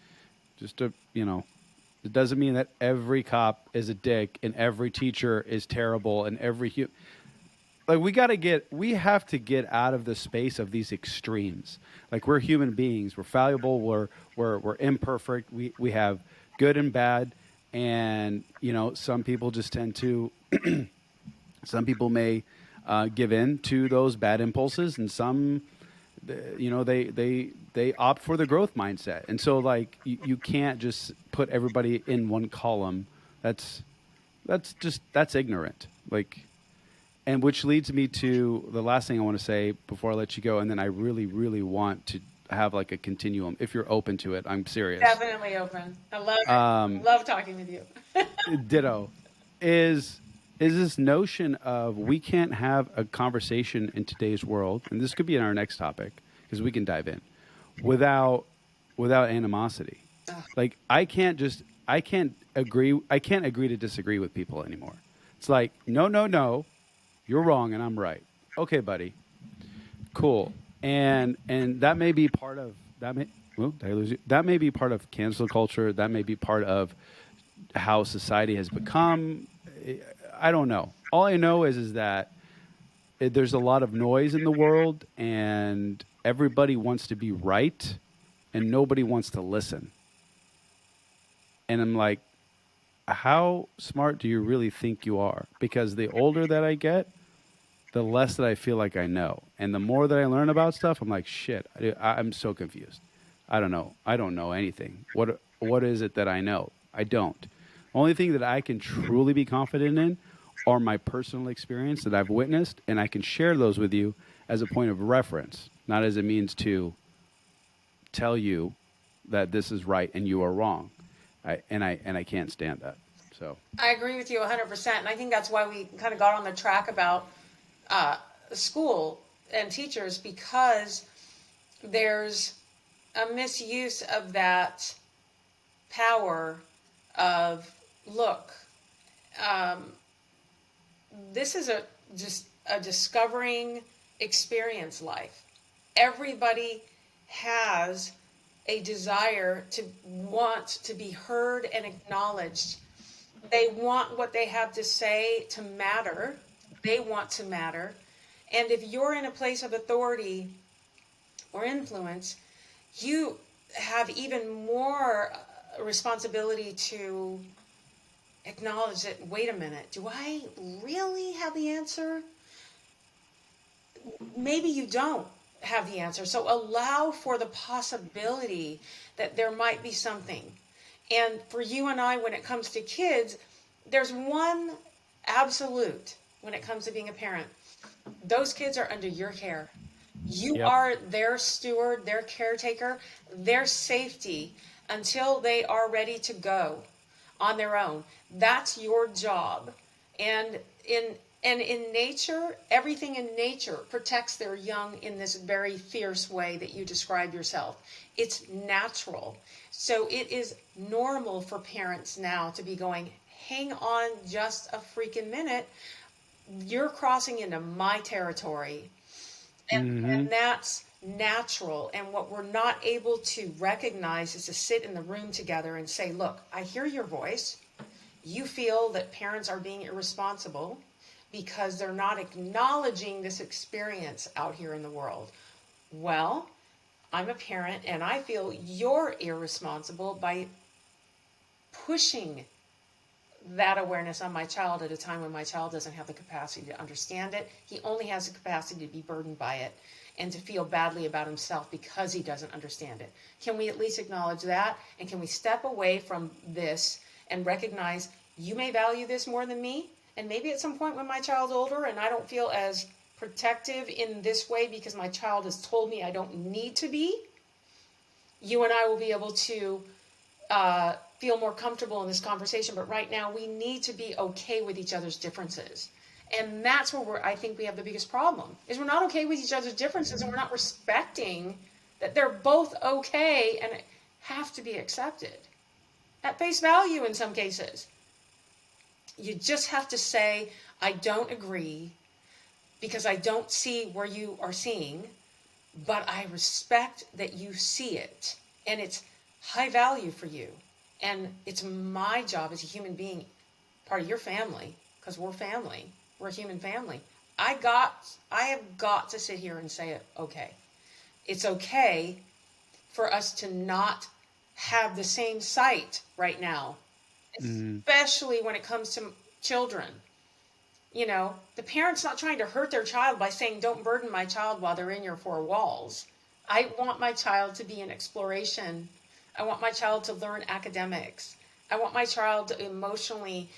it doesn't mean that every cop is a dick and every teacher is terrible and we have to get out of the space of these extremes. Like, we're human beings, we're fallible, we're imperfect, we have good and bad, and some people just tend to some people may give in to those bad impulses, and some they opt for the growth mindset. And so, like, you can't just put everybody in one column. That's that's ignorant. Like, and which leads me to the last thing I want to say before I let you go. And then I really, really want to have like a continuum. If you're open to it, I'm serious. Definitely open. I love it. Love talking with you. Ditto. Is this notion of we can't have a conversation in today's world, and this could be in our next topic because we can dive in without animosity. Like I can't agree to disagree with people anymore. It's like no, you're wrong and I'm right. Okay, buddy, cool. And that may be part of that. Did I lose you? That may be part of cancel culture. That may be part of how society has become. I don't know. All I know is that there's a lot of noise in the world, and everybody wants to be right, and nobody wants to listen. And I'm like, how smart do you really think you are? Because the older that I get, the less that I feel like I know, and the more that I learn about stuff, I'm like, shit, I'm so confused. I don't know. I don't know anything. What is it that I know? I don't. Only thing that I can truly be confident in are my personal experience that I've witnessed, and I can share those with you as a point of reference, not as a means to tell you that this is right and you are wrong. I can't stand that. So I agree with you 100%. And I think that's why we kind of got on the track about uh, school and teachers, because there's a misuse of that power of, look, um, this is just a discovering experience life. Everybody has a desire to want to be heard and acknowledged. They want what they have to say to matter. They want to matter. And if you're in a place of authority or influence, you have even more responsibility to acknowledge that, wait a minute, do I really have the answer? Maybe you don't have the answer. So allow for the possibility that there might be something. And for you and I, when it comes to kids, there's one absolute when it comes to being a parent. Those kids are under your care. You Yep. are their steward, their caretaker, their safety until they are ready to go on their own. That's your job. And in nature, everything in nature protects their young in this very fierce way that you describe yourself. It's natural. So it is normal for parents now to be going, hang on just a freaking minute. You're crossing into my territory. And that's natural. And what we're not able to recognize is to sit in the room together and say, look, I hear your voice. You feel that parents are being irresponsible because they're not acknowledging this experience out here in the world. Well, I'm a parent and I feel you're irresponsible by pushing that awareness on my child at a time when my child doesn't have the capacity to understand it. He only has the capacity to be burdened by it and to feel badly about himself because he doesn't understand it. Can we at least acknowledge that? And can we step away from this and recognize you may value this more than me? And maybe at some point when my child's older and I don't feel as protective in this way because my child has told me I don't need to be, you and I will be able to feel more comfortable in this conversation. But right now we need to be okay with each other's differences. And that's where I think we have the biggest problem, is we're not okay with each other's differences and we're not respecting that they're both okay and have to be accepted at face value in some cases. You just have to say, I don't agree because I don't see where you are seeing, but I respect that you see it and it's high value for you. And it's my job as a human being, part of your family, because we're family. We're a human family. I have got to sit here and say it, okay. It's okay for us to not have the same sight right now, especially when it comes to children. You know, the parent's not trying to hurt their child by saying, don't burden my child while they're in your four walls. I want my child to be in exploration. I want my child to learn academics. I want my child to emotionally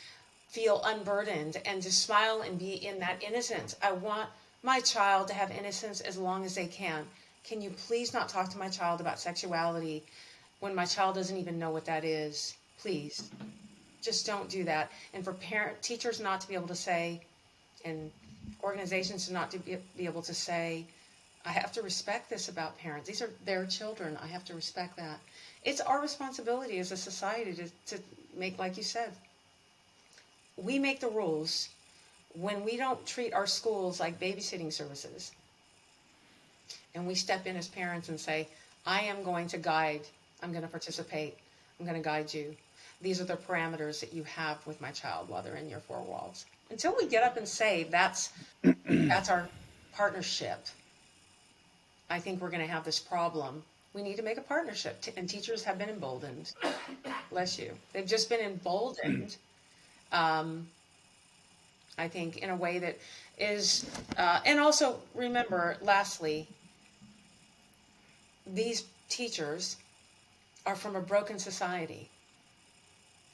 feel unburdened and to smile and be in that innocence. I want my child to have innocence as long as they can. Can you please not talk to my child about sexuality when my child doesn't even know what that is? Please. Just don't do that. And for teachers not to be able to say, and organizations to not to be able to say, I have to respect this about parents. These are their children. I have to respect that. It's our responsibility as a society to make, like you said, we make the rules when we don't treat our schools like babysitting services. And we step in as parents and say, I am going to guide, I'm going to participate, I'm going to guide you. These are the parameters that you have with my child while they're in your four walls. Until we get up and say that's our partnership, I think we're going to have this problem. We need to make a partnership, and teachers have been emboldened. Bless you. They've just been emboldened, I think, in a way that is, and also remember, lastly, these teachers are from a broken society.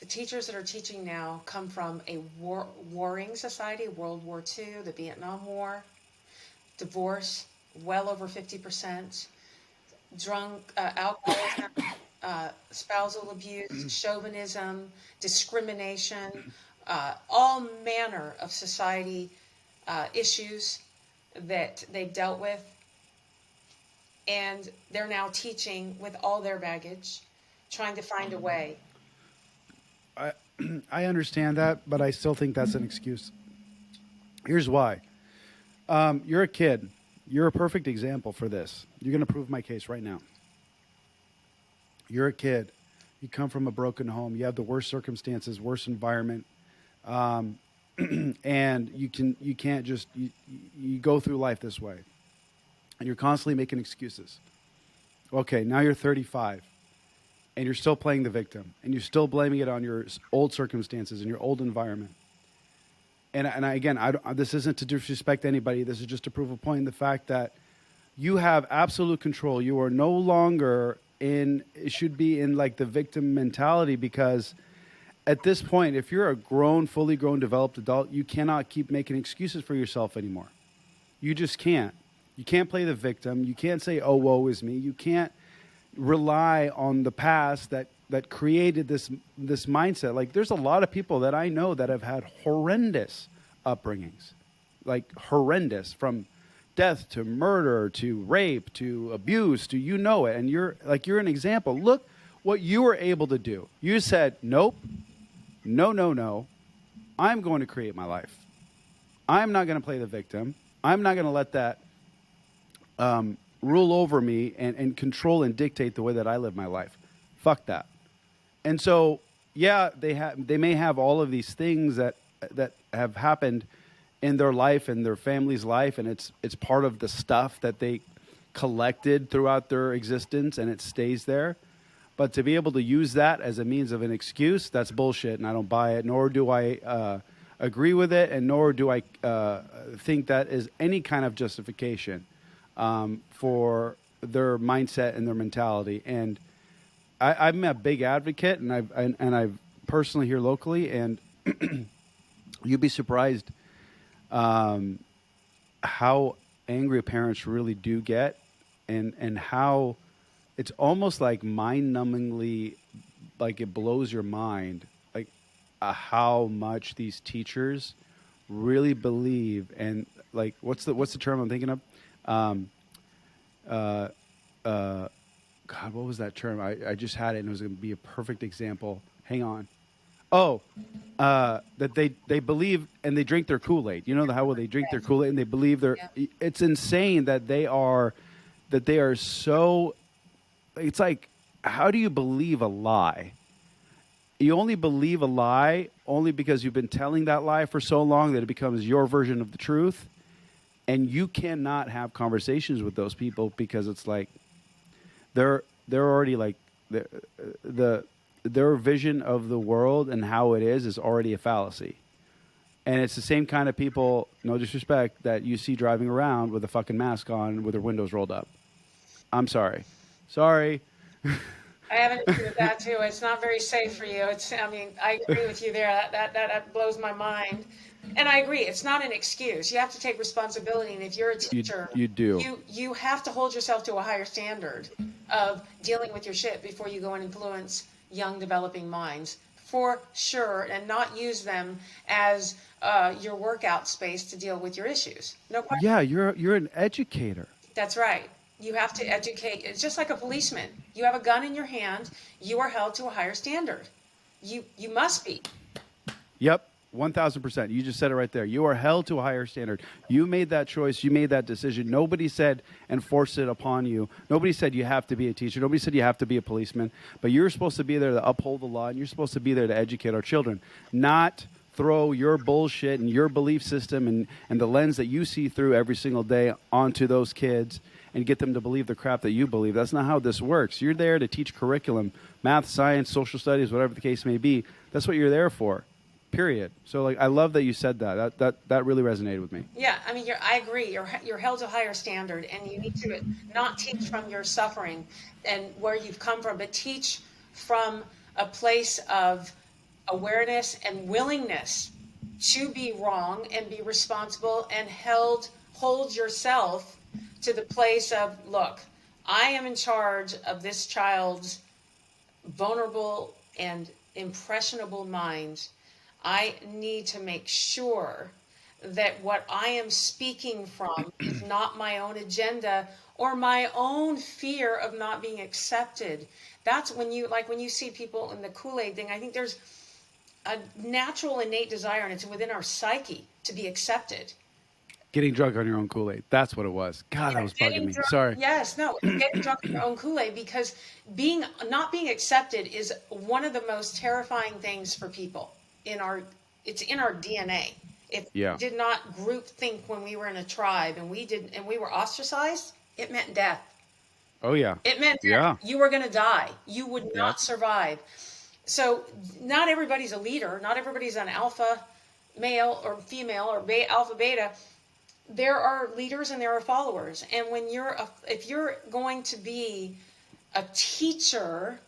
The teachers that are teaching now come from a warring society, World War II, the Vietnam War, divorce, well over 50%, drunk, alcoholism, spousal abuse, chauvinism, discrimination, all manner of society issues that they've dealt with. And they're now teaching with all their baggage, trying to find a way. I understand that, but I still think that's an excuse. Here's why. You're a kid. You're a perfect example for this. You're going to prove my case right now. You're a kid. You come from a broken home. You have the worst circumstances, worst environment, and you can't just you go through life this way, and you're constantly making excuses. Okay, now you're 35. And you're still playing the victim, and you're still blaming it on your old circumstances and your old environment. This isn't to disrespect anybody. This is just to prove a point in the fact that you have absolute control. You are no longer it should be in like the victim mentality, because at this point, if you're a grown, fully grown, developed adult, you cannot keep making excuses for yourself anymore. You just can't. You can't play the victim. You can't say, oh, woe is me. You can't rely on the past that created this mindset. Like, there's a lot of people that I know that have had horrendous upbringings, like horrendous, from death to murder to rape to abuse to you know it. And you're an example. Look what you were able to do. You said, nope, no. I'm going to create my life. I'm not going to play the victim. I'm not going to let that rule over me and control and dictate the way that I live my life. Fuck that. And so, yeah, they may have all of these things that have happened in their life and their family's life, and it's part of the stuff that they collected throughout their existence, and it stays there. But to be able to use that as a means of an excuse, that's bullshit, and I don't buy it, nor do I agree with it, and nor do I think that is any kind of justification for their mindset and their mentality. And I'm a big advocate, and I've personally here locally, and you'd be surprised how angry parents really do get, and how it's almost like mind-numbingly, like it blows your mind, like how much these teachers really believe, and like what's the term I'm thinking of? God, what was that term? I just had it, and it was going to be a perfect example. Hang on. Oh, that they believe and they drink their Kool-Aid. You know how they drink their Kool-Aid and they believe they're. Yeah. It's insane that they are so. It's like, how do you believe a lie? You only believe a lie only because you've been telling that lie for so long that it becomes your version of the truth, and you cannot have conversations with those people because it's like they're already like their vision of the world and how it is already a fallacy. And it's the same kind of people, no disrespect, that you see driving around with a fucking mask on with their windows rolled up. I'm sorry. I have an issue with that too. It's not very safe for you. I mean, I agree with you there. That blows my mind. And I agree, it's not an excuse. You have to take responsibility. And if you're a teacher, You do. you have to hold yourself to a higher standard of dealing with your shit before you go and influence young developing minds, for sure, and not use them as your workout space to deal with your issues. No question. Yeah, you're an educator. That's right. You have to educate. It's just like a policeman. You have a gun in your hand. You are held to a higher standard. You must be. Yep, 1,000%. You just said it right there. You are held to a higher standard. You made that choice. You made that decision. Nobody said enforce it upon you. Nobody said you have to be a teacher. Nobody said you have to be a policeman. But you're supposed to be there to uphold the law, and you're supposed to be there to educate our children, not throw your bullshit and your belief system and the lens that you see through every single day onto those kids and get them to believe the crap that you believe. That's not how this works. You're there to teach curriculum, math, science, social studies, whatever the case may be. That's what you're there for, period. So, like, I love that you said that. That really resonated with me. Yeah, I mean, I agree. You're held to a higher standard, and you need to not teach from your suffering and where you've come from, but teach from a place of awareness and willingness to be wrong and be responsible, and hold yourself to the place of, look, I am in charge of this child's vulnerable and impressionable mind. I need to make sure that what I am speaking from is not my own agenda or my own fear of not being accepted. That's when you see people in the Kool-Aid thing, I think there's a natural innate desire, and it's within our psyche, to be accepted. Getting drunk on your own Kool-Aid. That's what it was. God, that was bugging me. Sorry. Yes, no, getting drunk on your own Kool-Aid, because not being accepted is one of the most terrifying things for people. It's in our DNA. If we did not group think when we were in a tribe and we were ostracized, it meant death. Oh yeah. It meant death. You were going to die. You would not survive. So not everybody's a leader. Not everybody's an alpha male or female or alpha beta. There are leaders and there are followers. And if you're going to be a teacher,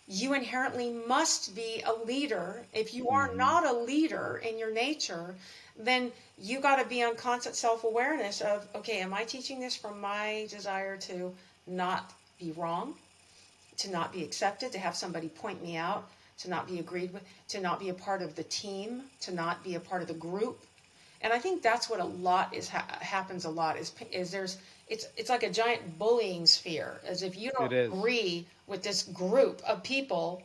you inherently must be a leader. If you are not a leader in your nature, then you got to be on constant self-awareness of, okay, am I teaching this from my desire to not be wrong, to not be accepted, to have somebody point me out, to not be agreed with, to not be a part of the team, to not be a part of the group? And I think that's what happens a lot is it's like a giant bullying sphere. As if you don't agree with this group of people,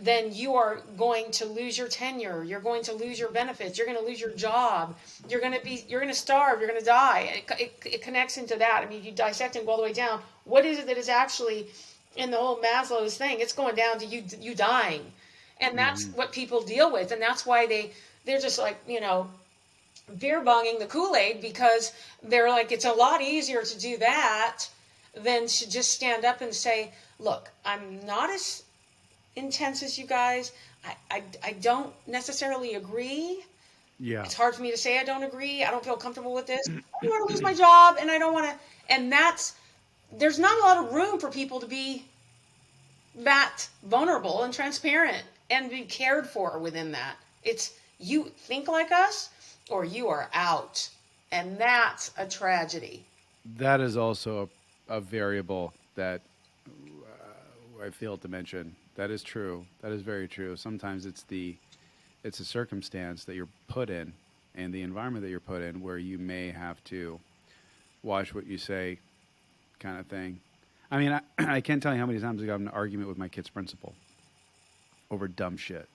then you are going to lose your tenure. You're going to lose your benefits. You're going to lose your job. You're going to starve. You're going to die. It connects into that. I mean, you dissect and go all the way down. What is it that is actually in the whole Maslow's thing? It's going down to you dying, and that's what people deal with, and that's why they're just like, beer bonging the Kool-Aid, because they're like, it's a lot easier to do that than to just stand up and say, look, I'm not as intense as you guys. I don't necessarily agree. Yeah. It's hard for me to say I don't agree. I don't feel comfortable with this. I don't want to lose my job, and I don't want to. And there's not a lot of room for people to be that vulnerable and transparent and be cared for within that. It's, you think like us or you are out. And that's a tragedy. That is also a variable that I failed to mention. That is true. That is very true. Sometimes it's a circumstance that you're put in and the environment that you're put in where you may have to watch what you say, kind of thing. I mean, I can't tell you how many times I got in an argument with my kid's principal over dumb shit.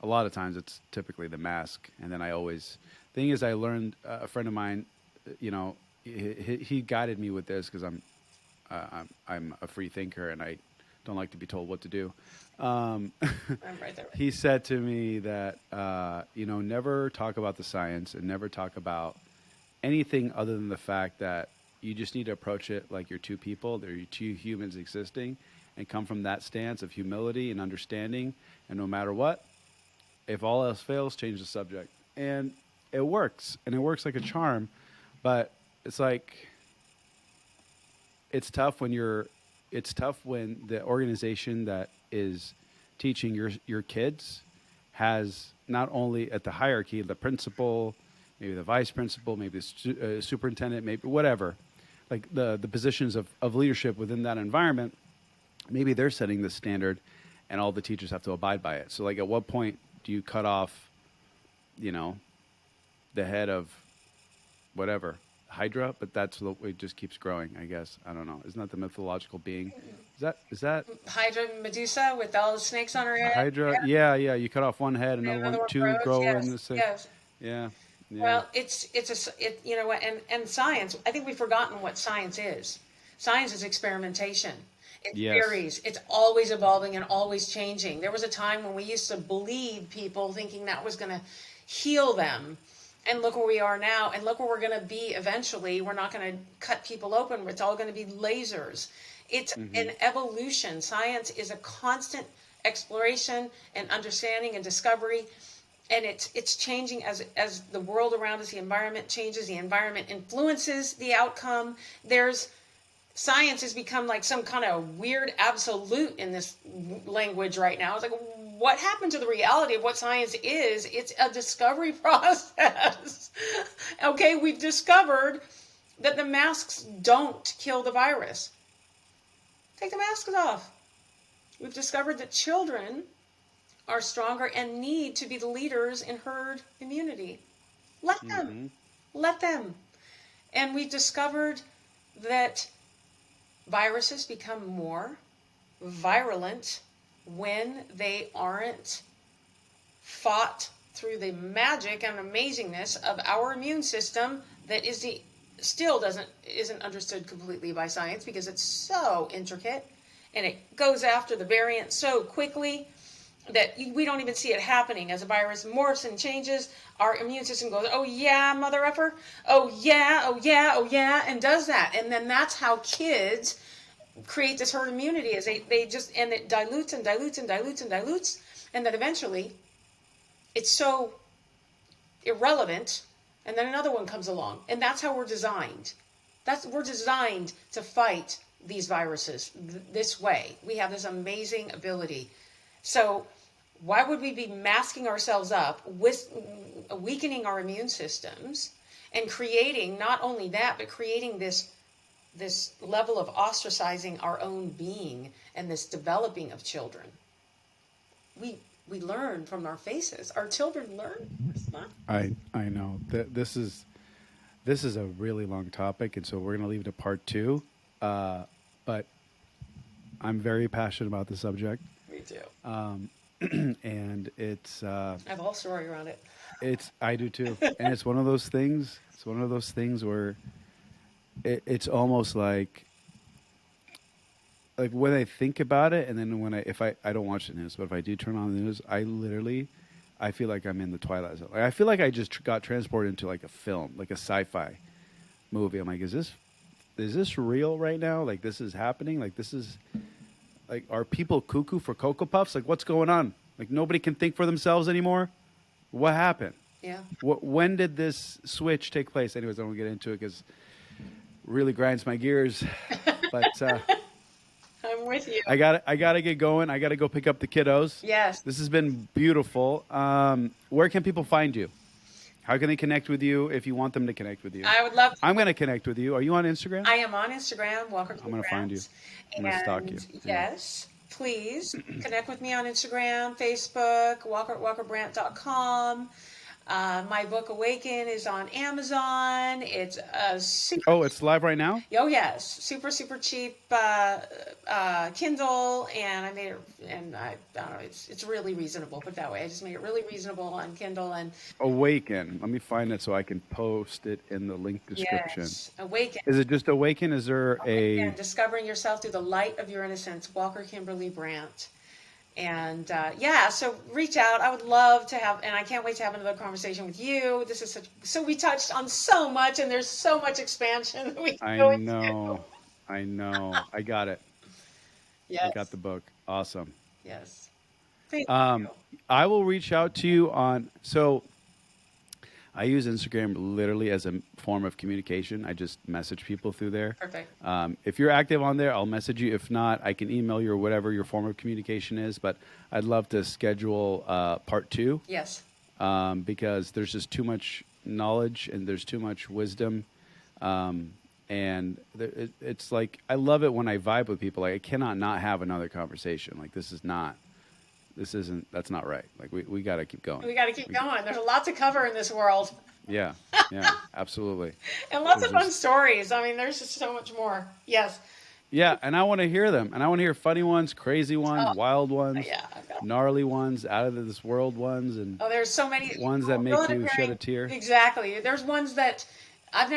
A lot of times it's typically the mask. And then I learned, a friend of mine, he guided me with this because I'm a free thinker and I don't like to be told what to do. I'm right there. He said to me that, never talk about the science and never talk about anything other than the fact that you just need to approach it like you're two people. They're two humans existing, and come from that stance of humility and understanding. And no matter what, if all else fails, change the subject. And it works. And it works like a charm. But it's like, it's tough when you're it's tough when the organization that is teaching your kids has not only at the hierarchy the principal, maybe the vice principal, maybe the superintendent, maybe whatever, like the positions of leadership within that environment. Maybe they're setting the standard, and all the teachers have to abide by it. So, like, at what point do you cut off, you know, the head of whatever Hydra? But it just keeps growing. I guess I don't know. Isn't that the mythological being? Is that Hydra Medusa with all the snakes on her head. Hydra? Yeah, yeah. You cut off one head, And another one, two grows. grow Yes, in the same. yes. Yeah, yeah. Well, you know what, and science. I think we've forgotten what science is. Science is experimentation. It's Yes. theories. It's always evolving and always changing. There was a time when we used to bleed people, thinking that was going to heal them, and look where we are now, and look where we're going to be eventually. We're not going to cut people open. It's all going to be lasers. It's an evolution. Science is a constant exploration and understanding and discovery. And it's changing as the world around us, the environment changes, the environment influences the outcome. Science has become like some kind of weird absolute in this language right now. It's like, what happened to the reality of what science is? It's a discovery process. Okay, we've discovered that the masks don't kill the virus. Take the masks off. We've discovered that children are stronger and need to be the leaders in herd immunity. Let them. Let them. And we've discovered that viruses become more virulent when they aren't fought through the magic and amazingness of our immune system that isn't understood completely by science, because it's so intricate and it goes after the variant so quickly that we don't even see it happening. As a virus morphs and changes, our immune system goes, oh yeah, mother effer, oh yeah, oh yeah, oh yeah, and does that. And then that's how kids create this herd immunity, is they just, and it dilutes and dilutes and dilutes and dilutes, and then eventually it's so irrelevant, and then another one comes along. And that's how we're designed. We're designed to fight these viruses this way. We have this amazing ability. So why would we be masking ourselves up, with weakening our immune systems, and creating not only that, but creating this level of ostracizing our own being and this developing of children? We learn from our faces. Our children learn from us, huh? I know that this is a really long topic, and so we're going to leave it to part 2. But I'm very passionate about the subject. Me too. And it's I have a whole story around it. I do too, and it's one of those things. It's one of those things where it's almost like when I think about it, and then if I don't watch the news, but if I do turn on the news, I feel like I'm in the Twilight Zone. Like, I feel like I just got transported into like a film, like a sci-fi movie. I'm like, is this real right now? Like, this is happening? Like, this is, like, are people cuckoo for Cocoa Puffs? Like, what's going on? Like, nobody can think for themselves anymore? What happened? Yeah. When did this switch take place? Anyways, I don't want to get into it because it really grinds my gears. But I'm with you. I gotta get going. I gotta go pick up the kiddos. Yes. This has been beautiful. Where can people find you? How can they connect with you if you want them to connect with you? I would love to. I'm going to connect with you. Are you on Instagram? I am on Instagram, Walker. I'm going to find you. I'm going to stalk you. Yes, please connect with me on Instagram, Facebook, walkerbrandt.com. My book Awaken is on Amazon. It's a super. Oh, it's live right now? Oh yes, super cheap Kindle, and I made it, and I don't know, it's really reasonable. Put it that way. I just made it really reasonable on Kindle. And Awaken. Let me find it so I can post it in the link description. yes, Awaken. Is it just Awaken? Is there Awaken, discovering yourself through the light of your innocence, Walker Kimberly Brandt. And so reach out. I would love to have, and I can't wait to have another conversation with you. This is so we touched on so much, and there's so much expansion that we can go into. I know. I got it. Yes. I got the book. Awesome. Yes. Thank you. I will reach out to you on. So I use Instagram literally as a form of communication. I just message people through there. Perfect. If you're active on there, I'll message you. If not, I can email you or whatever your form of communication is. But I'd love to schedule part 2 Yes. because there's just too much knowledge and there's too much wisdom. It's like I love it when I vibe with people. Like I cannot not have another conversation. Like that's not right. Like we got to keep going. We got to keep going. There's a lot to cover in this world. Yeah, absolutely. And lots of There's fun stories. I mean, there's just so much more. Yes. Yeah, and I want to hear them. And I want to hear funny ones, crazy ones, wild ones, Yeah. I've got- gnarly ones, out of this world ones, and Oh, there's so many ones that make you shed a tear. Exactly. There's ones that I've never